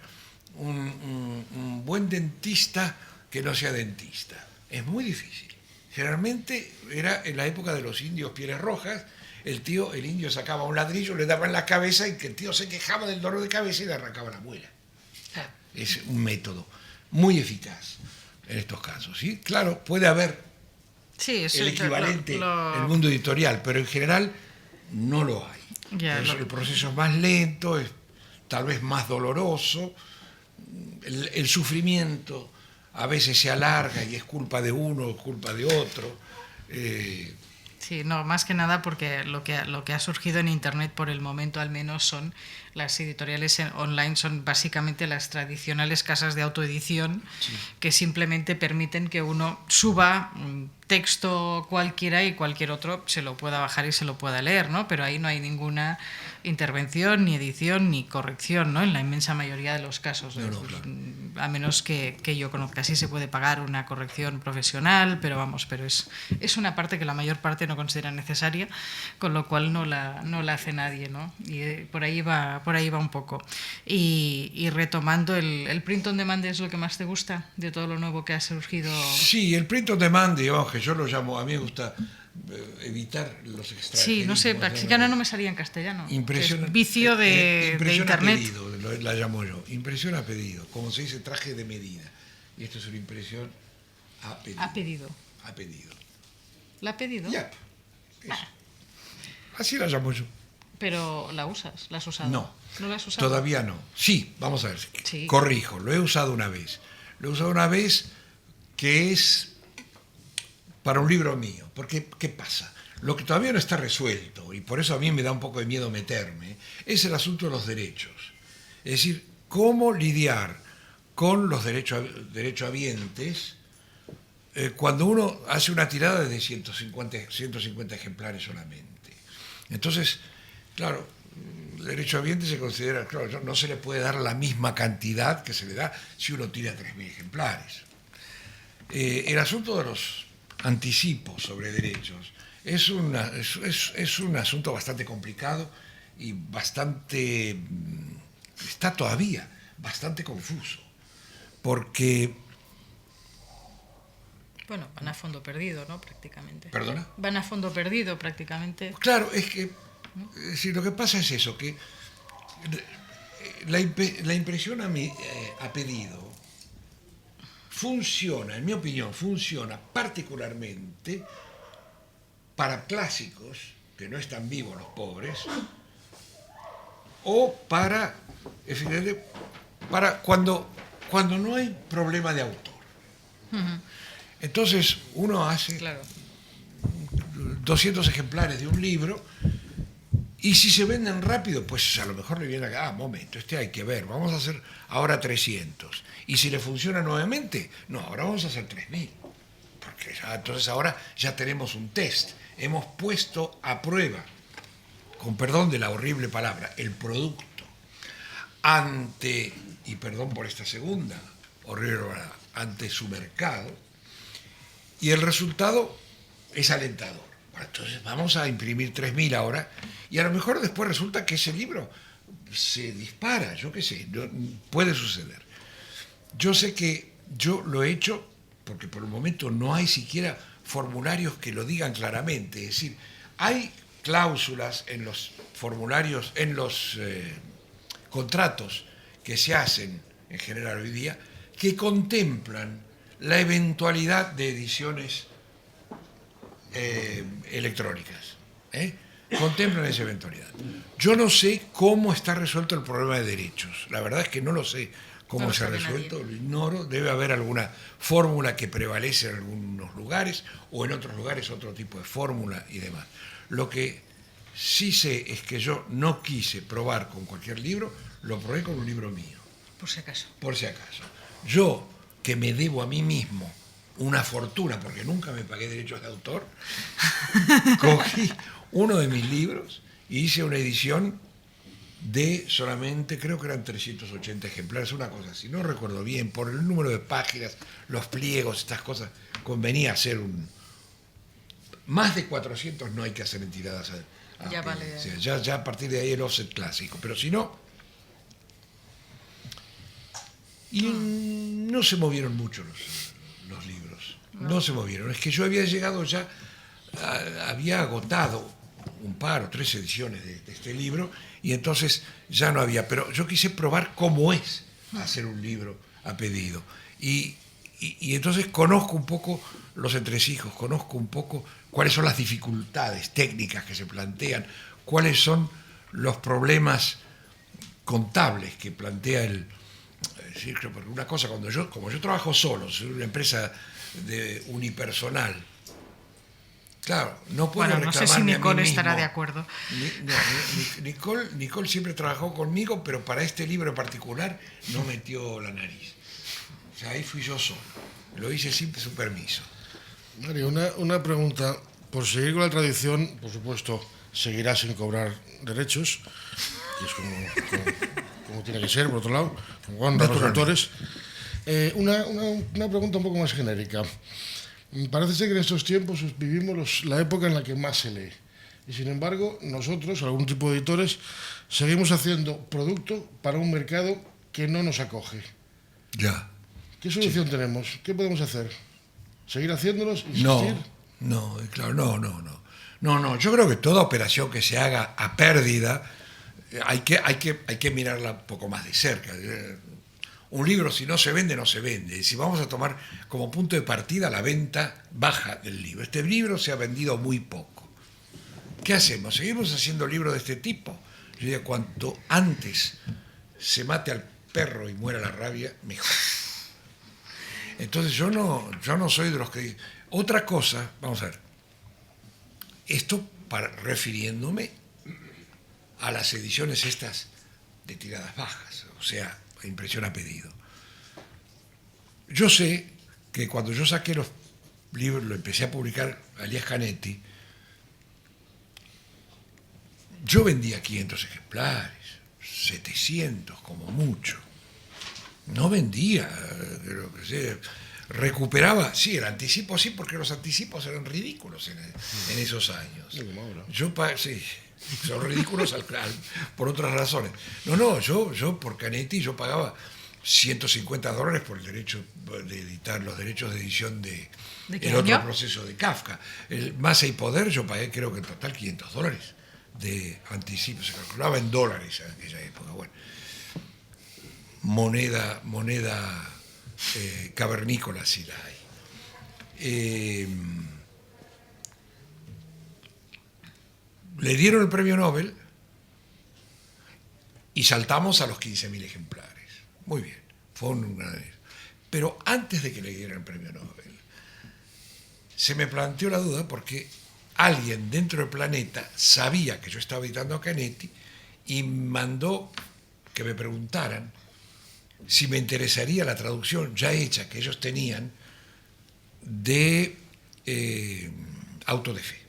Speaker 3: un buen dentista que no sea dentista. Es muy difícil. Generalmente era en la época de los indios pieles rojas, el indio sacaba un ladrillo, le daba en la cabeza y que el tío se quejaba del dolor de cabeza y le arrancaba la muela. Es un método muy eficaz en estos casos. ¿Sí? Claro, puede haber el equivalente en el mundo editorial, pero en general no lo hay. El proceso es más lento, es tal vez más doloroso, el sufrimiento a veces se alarga y es culpa de uno o culpa de otro.
Speaker 2: Sí, no, más que nada porque lo que ha surgido en Internet por el momento al menos son las editoriales online, son básicamente las tradicionales casas de autoedición, sí, que simplemente permiten que uno suba texto cualquiera y cualquier otro se lo pueda bajar y se lo pueda leer, ¿no? Pero ahí no hay ninguna intervención, ni edición, ni corrección, ¿no? En la inmensa mayoría de los casos.
Speaker 3: No, claro.
Speaker 2: A menos que yo conozca. Sí se puede pagar una corrección profesional, pero es una parte que la mayor parte no considera necesaria, con lo cual no la hace nadie, ¿no? Y por ahí va un poco. Y retomando, ¿el print on demand es lo que más te gusta de todo lo nuevo que ha surgido?
Speaker 3: Sí, el print on demand, digamos que yo lo llamo, a mí me gusta evitar los extranjeros.
Speaker 2: Sí, no sé, no me salía en castellano.
Speaker 3: Impresión,
Speaker 2: es vicio de internet.
Speaker 3: A pedido, la llamo yo. Impresión a pedido, como se dice, traje de medida. Y esto es una impresión a pedido.
Speaker 2: A pedido.
Speaker 3: A pedido.
Speaker 2: ¿La ha pedido?
Speaker 3: Ya. Así la llamo yo.
Speaker 2: ¿Pero la usas? ¿La has usado?
Speaker 3: No.
Speaker 2: ¿No la has usado?
Speaker 3: Todavía no. Sí, vamos a ver.
Speaker 2: Sí.
Speaker 3: Corrijo, lo he usado una vez. Lo he usado una vez que es para un libro mío. Porque, ¿qué pasa? Lo que todavía no está resuelto, y por eso a mí me da un poco de miedo meterme, es el asunto de los derechos. Es decir, cómo lidiar con los derechohabientes cuando uno hace una tirada de 150 ejemplares solamente. Entonces, claro, el derechohabiente se considera, claro, no se le puede dar la misma cantidad que se le da si uno tira 3.000 ejemplares. El asunto de los anticipos sobre derechos es un asunto bastante complicado y está todavía bastante confuso, porque...
Speaker 2: Bueno, van a fondo perdido, ¿no? Prácticamente.
Speaker 3: ¿Perdona?
Speaker 2: Van a fondo perdido prácticamente.
Speaker 3: Claro, es que si lo que pasa es eso, que la impresión a pedido funciona, en mi opinión, funciona particularmente para clásicos, que no están vivos los pobres, o para cuando no hay problema de autor.
Speaker 2: Uh-huh.
Speaker 3: Entonces uno hace 200 ejemplares de un libro y si se venden rápido, pues a lo mejor le viene acá, momento, hay que ver, vamos a hacer ahora 300. Y si le funciona nuevamente, no, ahora vamos a hacer 3.000. Porque entonces ahora ya tenemos un test. Hemos puesto a prueba, con perdón de la horrible palabra, el producto ante, y perdón por esta segunda horrible palabra, ante su mercado, y el resultado es alentador. Bueno, entonces vamos a imprimir 3.000 ahora, y a lo mejor después resulta que ese libro se dispara, yo qué sé, puede suceder. Yo sé que yo lo he hecho porque por el momento no hay siquiera formularios que lo digan claramente. Es decir, hay cláusulas en los formularios, en los contratos que se hacen en general hoy día, que contemplan la eventualidad de ediciones electrónicas. Contemplan esa eventualidad. Yo no sé cómo está resuelto el problema de derechos. La verdad es que no lo sé cómo se ha resuelto, lo ignoro. Debe haber alguna fórmula que prevalece en algunos lugares o en otros lugares otro tipo de fórmula y demás. Lo que sí sé es que yo no quise probar con cualquier libro, lo probé con un libro mío.
Speaker 2: Por si acaso.
Speaker 3: Por si acaso. Yo, que me debo a mí mismo una fortuna, porque nunca me pagué derechos de autor, cogí uno de mis libros y hice una edición de solamente, creo que eran 380 ejemplares, una cosa así, no recuerdo bien, por el número de páginas, los pliegos, estas cosas, convenía hacer más de 400 no hay que hacer en tiradas
Speaker 2: ya vale.
Speaker 3: O sea, ya a partir de ahí el offset clásico, pero si no... Y no se movieron mucho los libros, no se movieron. Es que yo había llegado ya, había agotado un par o 3 ediciones de este libro y entonces ya no había. Pero yo quise probar cómo es hacer un libro a pedido. Y entonces conozco un poco los entresijos, conozco un poco cuáles son las dificultades técnicas que se plantean, cuáles son los problemas contables que plantea porque una cosa, como yo trabajo solo, soy una empresa unipersonal, claro, no puedo reclamarme.
Speaker 2: No sé si Nicole
Speaker 3: a mí
Speaker 2: estará
Speaker 3: mismo.
Speaker 2: de acuerdo.
Speaker 3: Nicole siempre trabajó conmigo, pero para este libro en particular no metió la nariz. O sea, ahí fui yo solo. Lo hice sin su permiso.
Speaker 1: Mario, una pregunta. Por seguir con la tradición, por supuesto, seguirá sin cobrar derechos, que es como tiene que ser, por otro lado, como con los autores. Una pregunta un poco más genérica. Parece ser que en estos tiempos vivimos la época en la que más se lee. Y sin embargo, nosotros, algún tipo de editores, seguimos haciendo producto para un mercado que no nos acoge.
Speaker 3: Ya.
Speaker 1: ¿Qué solución tenemos? ¿Qué podemos hacer? ¿Seguir haciéndolos? ¿Insistir?
Speaker 3: No, claro, no. Yo creo que toda operación que se haga a pérdida hay que mirarla un poco más de cerca. Un libro, si no se vende, no se vende. Si vamos a tomar como punto de partida la venta baja del libro. Este libro se ha vendido muy poco. ¿Qué hacemos? ¿Seguimos haciendo libros de este tipo? Yo digo, cuanto antes se mate al perro y muera la rabia, mejor. Entonces yo no soy de los que... Otra cosa, vamos a ver, esto refiriéndome a las ediciones estas de tiradas bajas, o sea, impresión a pedido. Yo sé que cuando yo saqué los libros, lo empecé a publicar Alias Canetti, yo vendía 500 ejemplares, 700 como mucho. No vendía, creo que sé, recuperaba, sí, el anticipo sí, porque los anticipos eran ridículos en esos años. Sí, son ridículos por otras razones. Yo por Canetti yo pagaba $150 por el derecho de editar, los derechos de edición de el otro proceso de Kafka. El Masa y Poder yo pagué creo que en total $500 de anticipo, se calculaba en dólares en aquella época. Bueno, moneda cavernícola sí la hay. Le dieron el premio Nobel y saltamos a los 15.000 ejemplares. Muy bien, fue una vez. Pero antes de que le dieran el premio Nobel, se me planteó la duda porque alguien dentro del Planeta sabía que yo estaba editando a Canetti y mandó que me preguntaran si me interesaría la traducción ya hecha que ellos tenían de Auto de Fe.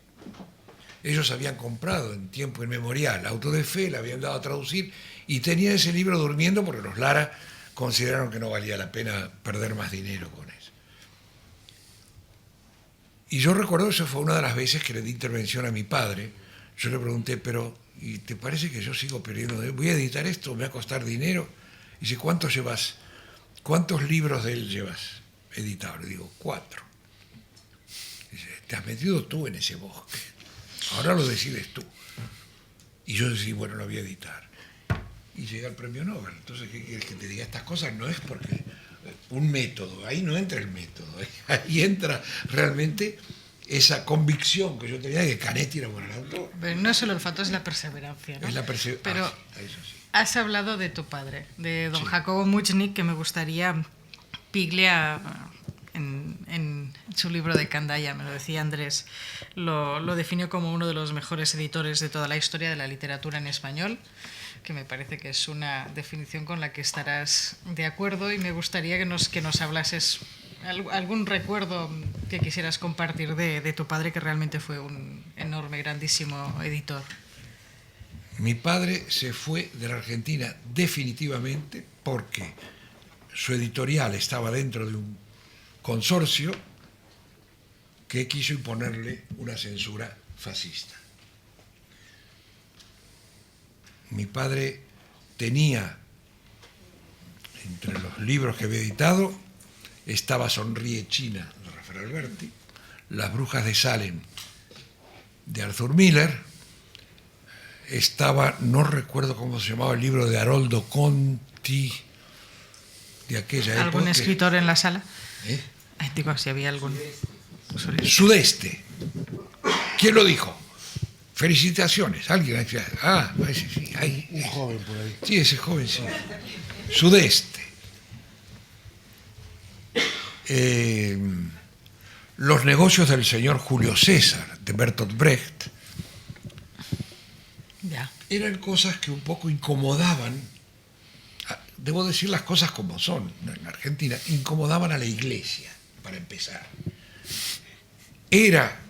Speaker 3: Ellos habían comprado en tiempo inmemorial Auto de Fe, le habían dado a traducir y tenía ese libro durmiendo porque los Lara consideraron que no valía la pena perder más dinero con eso. Y yo recuerdo, eso fue una de las veces que le di intervención a mi padre. Yo le pregunté, pero ¿y te parece que yo sigo perdiendo? ¿Voy a editar esto? ¿Me va a costar dinero? Y dice, ¿cuántos libros de él llevas editados? Le digo, 4. Dice, te has metido tú en ese bosque. Ahora lo decides tú. Y yo decía, bueno, lo voy a editar. Y llega el premio Nobel. Entonces, ¿qué quieres que te diga? Estas cosas no es porque un método, ahí no entra el método, ahí entra realmente esa convicción que yo tenía de que Canetti era buen autor.
Speaker 2: Pero no es solo el fato, es la perseverancia, ¿no?
Speaker 3: Es la perseverancia.
Speaker 2: Pero
Speaker 3: eso sí.
Speaker 2: Has hablado de tu padre, de don
Speaker 3: Sí.
Speaker 2: Jacobo Muchnik, que me gustaría Piglia en su libro de Candaya, me lo decía Andrés, lo definió como uno de los mejores editores de toda la historia de la literatura en español, que me parece que es una definición con la que estarás de acuerdo, y me gustaría que nos hablases algún recuerdo que quisieras compartir de tu padre, que realmente fue un enorme, grandísimo editor.
Speaker 3: Mi padre se fue de la Argentina definitivamente porque su editorial estaba dentro de un consorcio que quiso imponerle una censura fascista. Mi padre tenía, entre los libros que había editado, estaba Sonríe China, de Rafael Alberti, Las Brujas de Salem, de Arthur Miller, estaba, no recuerdo cómo se llamaba el libro de Haroldo Conti, de aquella época.
Speaker 2: ¿Algún escritor en la sala?
Speaker 3: ¿Eh?
Speaker 2: Digo, si había algún...
Speaker 3: Sudeste. ¿Quién lo dijo? Felicitaciones. Alguien. Ah, sí. Ahí.
Speaker 1: Un joven por ahí.
Speaker 3: Sí, ese joven, sí. Sudeste. Los negocios del señor Julio César, de Bertolt Brecht.
Speaker 2: Ya.
Speaker 3: Eran cosas que un poco incomodaban, debo decir las cosas como son, en Argentina, incomodaban a la iglesia, para empezar. Era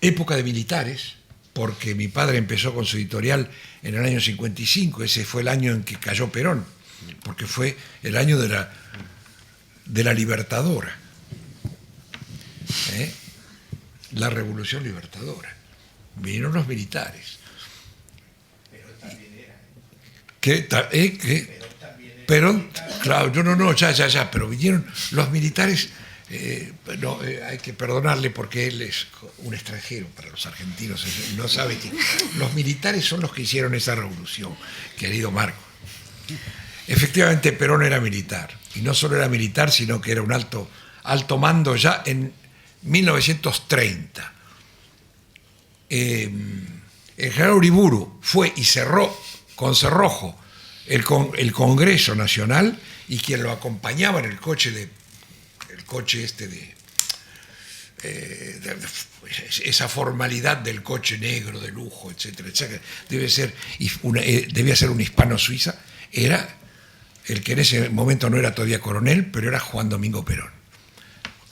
Speaker 3: época de militares, porque mi padre empezó con su editorial en el año 55, ese fue el año en que cayó Perón, porque fue el año de la Libertadora, la Revolución Libertadora. Vinieron los militares. ¿Qué? Perón, claro, ya, pero vinieron los militares. Hay que perdonarle porque él es un extranjero para los argentinos, no sabe que los militares son los que hicieron esa revolución, querido Marco. Efectivamente, Perón era militar, y no solo era militar, sino que era un alto mando ya en 1930. El general Uriburu fue y cerró con cerrojo el Congreso Nacional, y quien lo acompañaba en el coche esa formalidad del coche negro de lujo, etcétera, etcétera, debía ser un hispano-suiza, era el que en ese momento no era todavía coronel, pero era Juan Domingo Perón.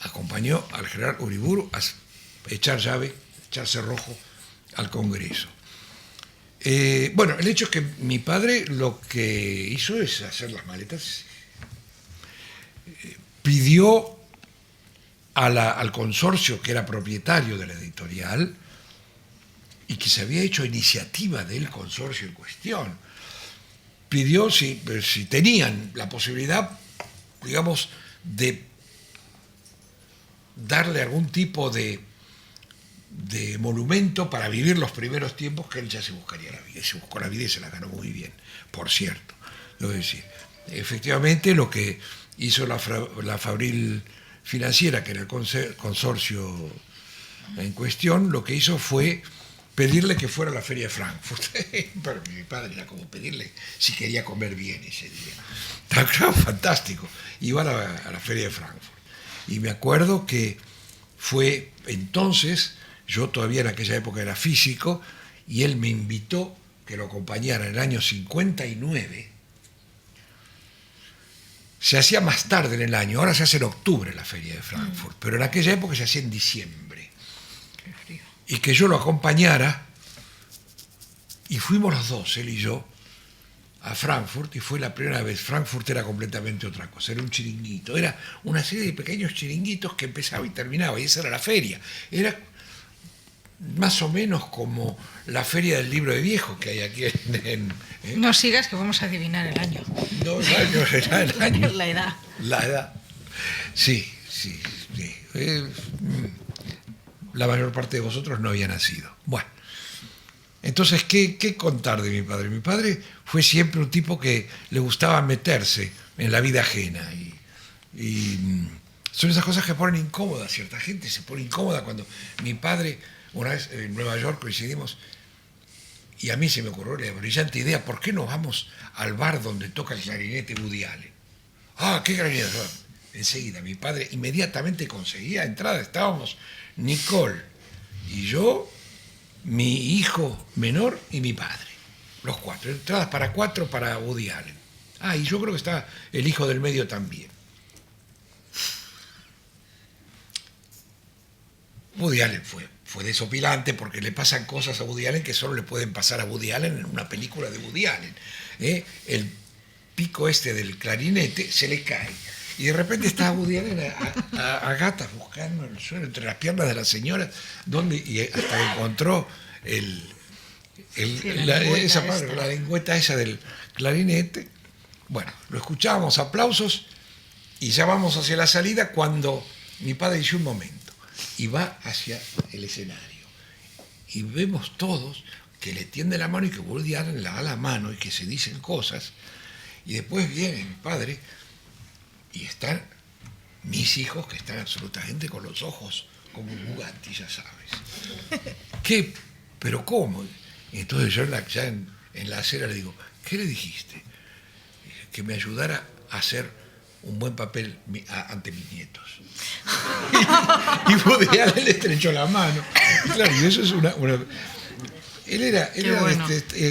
Speaker 3: Acompañó al general Uriburu a echar cerrojo al Congreso. Bueno, el hecho es que mi padre lo que hizo es hacer las maletas, pidió al consorcio que era propietario de la editorial y que se había hecho iniciativa del consorcio en cuestión, pidió si tenían la posibilidad, digamos, de darle algún tipo de monumento para vivir los primeros tiempos, que él ya se buscaría la vida, y se buscó la vida y se la ganó muy bien, por cierto. Debo decir, efectivamente lo que hizo la Fabril Financiera, que era el consorcio en cuestión, lo que hizo fue pedirle que fuera a la Feria de Frankfurt. Pero mi padre era como pedirle si quería comer bien ese día. Claro, fantástico. Iba a la Feria de Frankfurt. Y me acuerdo que fue entonces, yo todavía en aquella época era físico, y él me invitó que lo acompañara en el año 59. Se hacía más tarde en el año, ahora se hace en octubre la Feria de Frankfurt, pero en aquella época se hacía en diciembre.
Speaker 2: Qué frío.
Speaker 3: Y que yo lo acompañara, y fuimos los dos, él y yo, a Frankfurt, y fue la primera vez. Frankfurt era completamente otra cosa, era un chiringuito, era una serie de pequeños chiringuitos que empezaba y terminaba, y esa era la feria. Era más o menos como la feria del libro de viejo que hay aquí
Speaker 2: No sigas, que vamos a adivinar el año.
Speaker 3: No, el año.
Speaker 2: La edad.
Speaker 3: La edad. Sí. La mayor parte de vosotros no había nacido. Bueno, entonces, ¿qué contar de mi padre? Mi padre fue siempre un tipo que le gustaba meterse en la vida ajena. Y son esas cosas que ponen incómoda a cierta gente. Se pone incómoda cuando mi padre, una vez en Nueva York coincidimos, y a mí se me ocurrió la brillante idea: ¿por qué no vamos al bar donde toca el clarinete Woody Allen? ¡Ah, qué clarinete! Enseguida, mi padre inmediatamente conseguía entrada. Estábamos Nicole y yo, mi hijo menor y mi padre. Los cuatro. Entradas para 4 para Woody Allen. Y yo creo que está el hijo del medio también. Woody Allen fue desopilante, porque le pasan cosas a Woody Allen que solo le pueden pasar a Woody Allen en una película de Woody Allen. El pico del clarinete se le cae, y de repente está Woody Allen a gatas buscando en el suelo entre las piernas de la señora, y hasta que encontró la lengüeta esa del clarinete. Bueno, lo escuchábamos, aplausos, y ya vamos hacia la salida cuando mi padre dice: un momento. Y va hacia el escenario. Y vemos todos que le tiende la mano y que Woody Allen le da la mano y que se dicen cosas. Y después viene mi padre y están mis hijos, que están absolutamente con los ojos como un Bugatti, ya sabes. ¿Qué? ¿Pero cómo? Y entonces yo ya en la acera le digo: ¿qué le dijiste? Que me ayudara a hacer un buen papel ante mis nietos. Y Woody Allen le estrechó la mano. Claro, y eso es una él era bueno.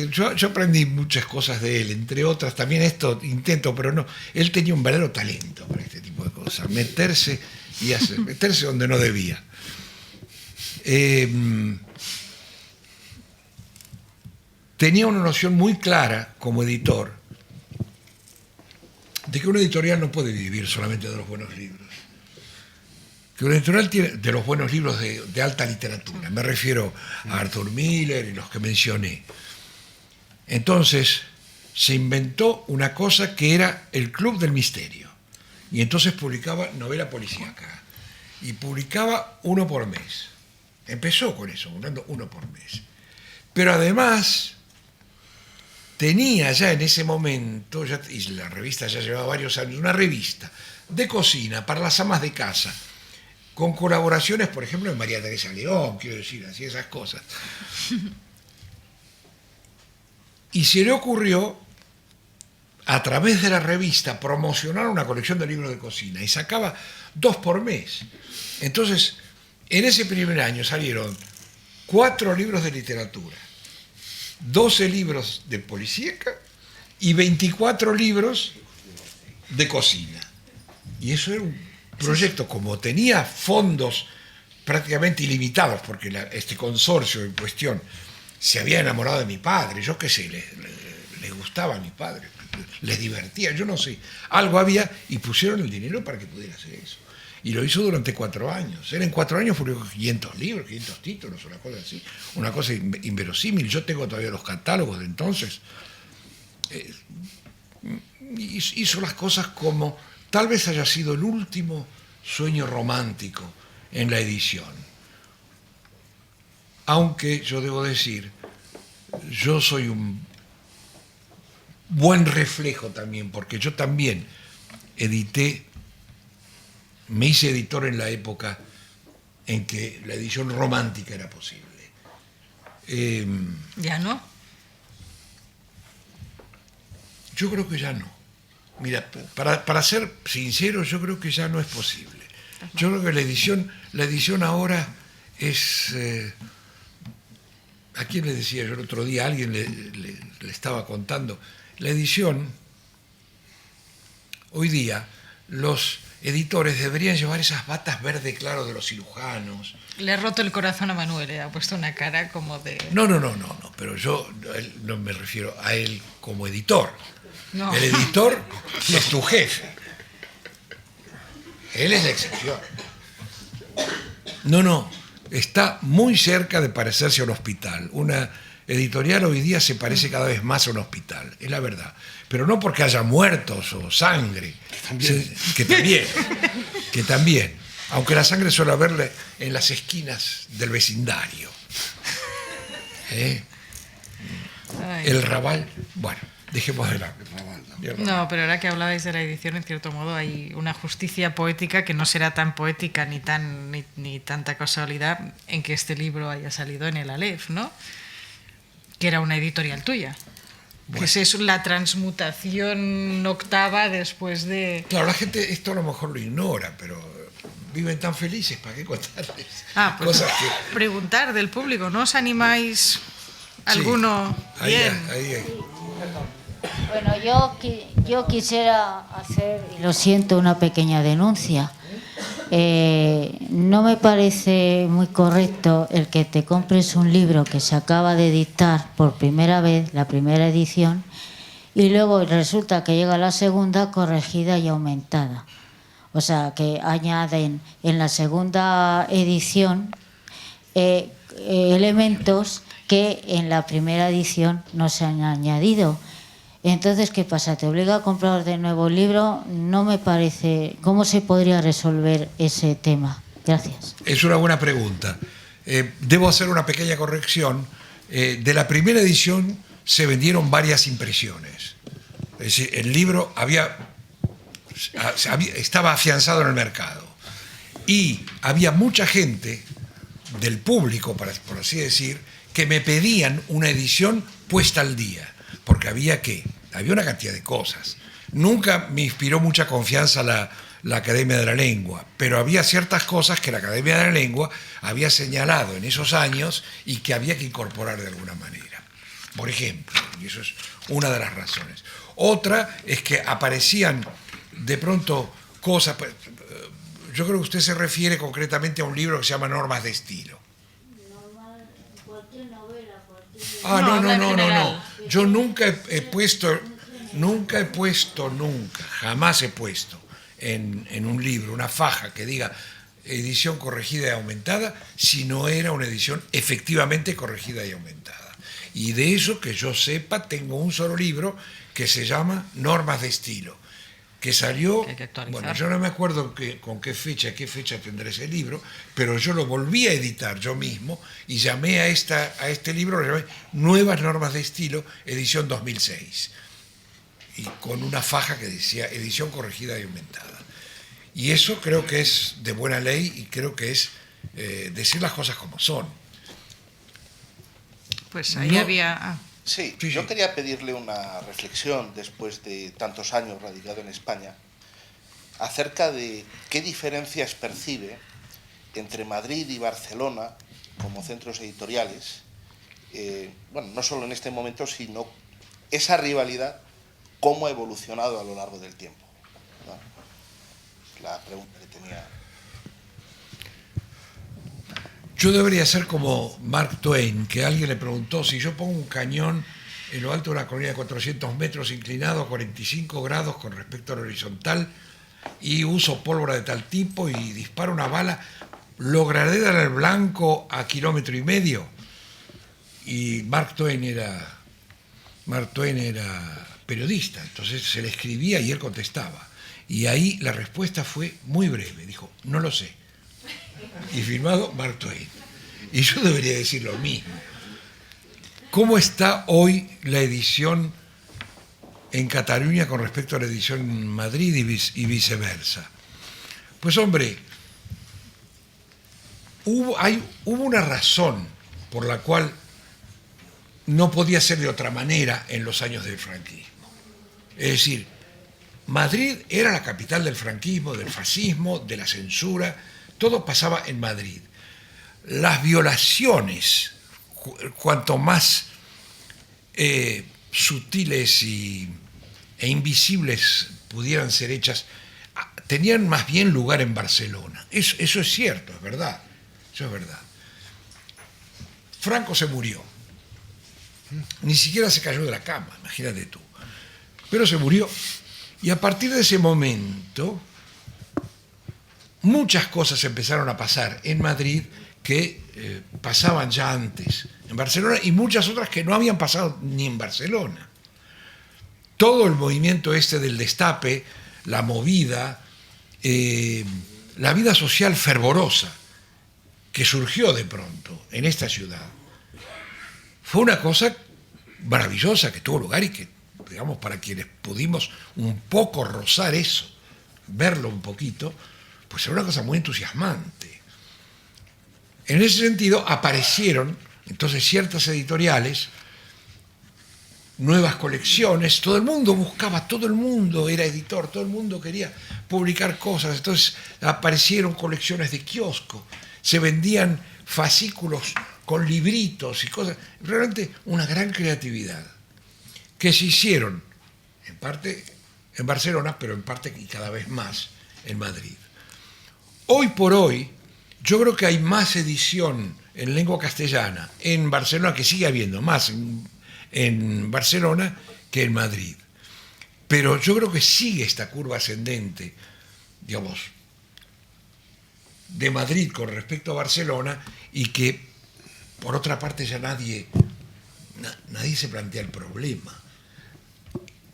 Speaker 3: Yo aprendí muchas cosas de él, entre otras también esto intento, pero no. Él tenía un verdadero talento para este tipo de cosas, meterse y meterse donde no debía. Tenía una noción muy clara como editor de que una editorial no puede vivir solamente de los buenos libros. Que una editorial tiene de los buenos libros de alta literatura. Me refiero a Arthur Miller y los que mencioné. Entonces se inventó una cosa que era el Club del Misterio. Y entonces publicaba novela policíaca. Y publicaba uno por mes. Empezó con eso, publicando uno por mes. Pero además tenía ya en ese momento, y la revista ya llevaba varios años, una revista de cocina para las amas de casa, con colaboraciones, por ejemplo, de María Teresa León, quiero decir, así esas cosas. Y se le ocurrió, a través de la revista, promocionar una colección de libros de cocina, y sacaba 2 por mes. Entonces, en ese primer año salieron 4 libros de literatura, 12 libros de policíaca y 24 libros de cocina. Y eso era un proyecto, como tenía fondos prácticamente ilimitados, porque este consorcio en cuestión se había enamorado de mi padre, yo qué sé, les gustaba a mi padre, les divertía, yo no sé, algo había, y pusieron el dinero para que pudiera hacer eso. Y lo hizo durante 4 años. Él en 4 años publicó 500 libros, 500 títulos, una cosa así, una cosa inverosímil. Yo tengo todavía los catálogos de entonces. Hizo las cosas como tal vez haya sido el último sueño romántico en la edición. Aunque yo debo decir, yo soy un buen reflejo también, porque yo también me hice editor en la época en que la edición romántica era posible.
Speaker 2: ¿Ya no?
Speaker 3: Yo creo que ya no. Mira, para ser sincero, yo creo que ya no es posible. Yo creo que la edición ahora es... ¿A quién le decía yo el otro día? A alguien le estaba contando. La edición, hoy día, los editores deberían llevar esas batas verde claro de los cirujanos.
Speaker 2: Le ha roto el corazón a Manuel, le ha puesto una cara como de...
Speaker 3: No, pero yo no me refiero a él como editor.
Speaker 2: No.
Speaker 3: El editor es tu jefe. Él es la excepción. No, está muy cerca de parecerse a un hospital. Una editorial hoy día se parece cada vez más a un hospital, es la verdad. Pero no porque haya muertos o sangre, que también, aunque la sangre suele haberle en las esquinas del vecindario. El Raval, bueno, dejemos de hablar.
Speaker 2: No, pero ahora que hablabais de la edición, en cierto modo hay una justicia poética que no será tan poética ni tanta casualidad en que este libro haya salido en el Aleph, ¿no? Que era una editorial tuya. Bueno. Que es la transmutación octava después de...
Speaker 3: Claro, la gente esto a lo mejor lo ignora, pero viven tan felices, ¿para qué contarles?
Speaker 2: Pues cosas que... Preguntar del público, ¿no os animáis alguno?
Speaker 3: Sí,
Speaker 2: bien.
Speaker 3: Ahí.
Speaker 4: Bueno, yo quisiera hacer, y lo siento, una pequeña denuncia. No me parece muy correcto el que te compres un libro que se acaba de editar por primera vez, la primera edición, y luego resulta que llega la segunda corregida y aumentada. O sea, que añaden en la segunda edición elementos que en la primera edición no se han añadido. Entonces, ¿qué pasa? ¿Te obliga a comprar de nuevo el libro? No me parece... ¿Cómo se podría resolver ese tema? Gracias.
Speaker 3: Es una buena pregunta. Debo hacer una pequeña corrección. De la primera edición se vendieron varias impresiones. Es decir, el libro estaba afianzado en el mercado. Y había mucha gente del público, por así decir, que me pedían una edición puesta al día. Porque había una cantidad de cosas. Nunca me inspiró mucha confianza la Academia de la Lengua, pero había ciertas cosas que la Academia de la Lengua había señalado en esos años y que había que incorporar de alguna manera. Por ejemplo, y eso es una de las razones. Otra es que aparecían de pronto cosas... yo creo que usted se refiere concretamente a un libro que se llama Normas de Estilo.
Speaker 4: Cualquier novela,
Speaker 3: Ah,
Speaker 2: No, habla en
Speaker 3: no.
Speaker 2: general.
Speaker 3: Yo nunca he puesto, jamás he puesto en un libro una faja que diga edición corregida y aumentada, si no era una edición efectivamente corregida y aumentada. Y de eso, que yo sepa, tengo un solo libro que se llama Normas de Estilo, que salió,
Speaker 2: Que hay que actualizar.
Speaker 3: bueno, yo no me acuerdo con qué fecha tendrá ese libro, pero yo lo volví a editar yo mismo y llamé a este libro, lo llamé Nuevas Normas de Estilo, edición 2006, y con una faja que decía edición corregida y aumentada. Y eso creo que es de buena ley y creo que es decir las cosas como son.
Speaker 2: Pues ahí
Speaker 3: No.
Speaker 2: había...
Speaker 5: Sí,
Speaker 3: Sí,
Speaker 5: yo
Speaker 3: sí.
Speaker 5: quería pedirle una reflexión después de tantos años radicado en España acerca de qué diferencias percibe entre Madrid y Barcelona como centros editoriales, bueno, no solo en este momento, sino esa rivalidad, cómo ha evolucionado a lo largo del tiempo, ¿no? La pregunta que tenía.
Speaker 3: Yo debería ser como Mark Twain, que alguien le preguntó si yo pongo un cañón en lo alto de una colina de 400 metros inclinado a 45 grados con respecto al horizontal y uso pólvora de tal tipo y disparo una bala, ¿lograré dar el blanco a 1,5 kilómetros? Y Mark Twain era periodista, entonces se le escribía y él contestaba. Y ahí la respuesta fue muy breve, dijo, no lo sé. Y firmado Mark Twain. Y yo debería decir lo mismo. ¿Cómo está hoy la edición en Cataluña con respecto a la edición en Madrid y viceversa? Pues hombre, hubo una razón por la cual no podía ser de otra manera en los años del franquismo. Es decir, Madrid era la capital del franquismo, del fascismo, de la censura, todo pasaba en Madrid. Las violaciones, cuanto más sutiles e invisibles pudieran ser hechas, tenían más bien lugar en Barcelona. Eso es cierto, es verdad. Eso es verdad. Franco se murió. Ni siquiera se cayó de la cama, imagínate tú. Pero se murió. Y a partir de ese momento, muchas cosas empezaron a pasar en Madrid que pasaban ya antes en Barcelona y muchas otras que no habían pasado ni en Barcelona. Todo el movimiento este del destape, la movida, la vida social fervorosa que surgió de pronto en esta ciudad, fue una cosa maravillosa que tuvo lugar y que, digamos, para quienes pudimos un poco rozar eso, verlo un poquito, pues era una cosa muy entusiasmante. En ese sentido aparecieron entonces ciertas editoriales, nuevas colecciones, todo el mundo buscaba, todo el mundo era editor, todo el mundo quería publicar cosas, entonces aparecieron colecciones de kiosco, se vendían fascículos con libritos y cosas, realmente una gran creatividad que se hicieron en parte en Barcelona, pero en parte y cada vez más en Madrid. Hoy por hoy, yo creo que hay más edición en lengua castellana en Barcelona, que sigue habiendo más en Barcelona que en Madrid. Pero yo creo que sigue esta curva ascendente, digamos, de Madrid con respecto a Barcelona y que, por otra parte, ya nadie se plantea el problema.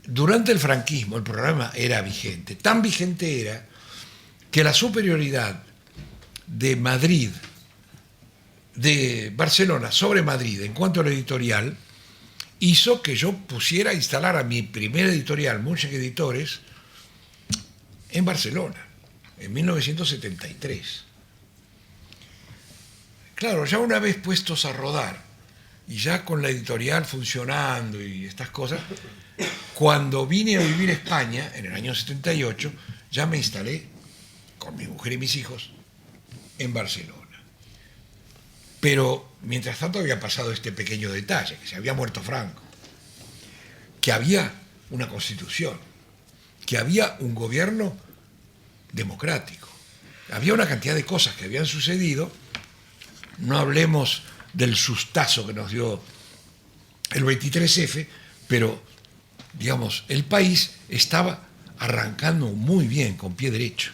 Speaker 3: Durante el franquismo el problema era vigente, tan vigente era que la superioridad de Madrid, de Barcelona sobre Madrid en cuanto a la editorial, hizo que yo pusiera a instalar a mi primer editorial, Munchak Editores, en Barcelona, en 1973. Claro, ya una vez puestos a rodar, y ya con la editorial funcionando y estas cosas, cuando vine a vivir a España, en el año 78, ya me instalé con mi mujer y mis hijos en Barcelona. Pero mientras tanto había pasado este pequeño detalle, que se había muerto Franco, que había una constitución, que había un gobierno democrático. había una cantidad de cosas que habían sucedido. No hablemos del sustazo que nos dio el 23F, pero, digamos, el país estaba arrancando muy bien, con pie derecho.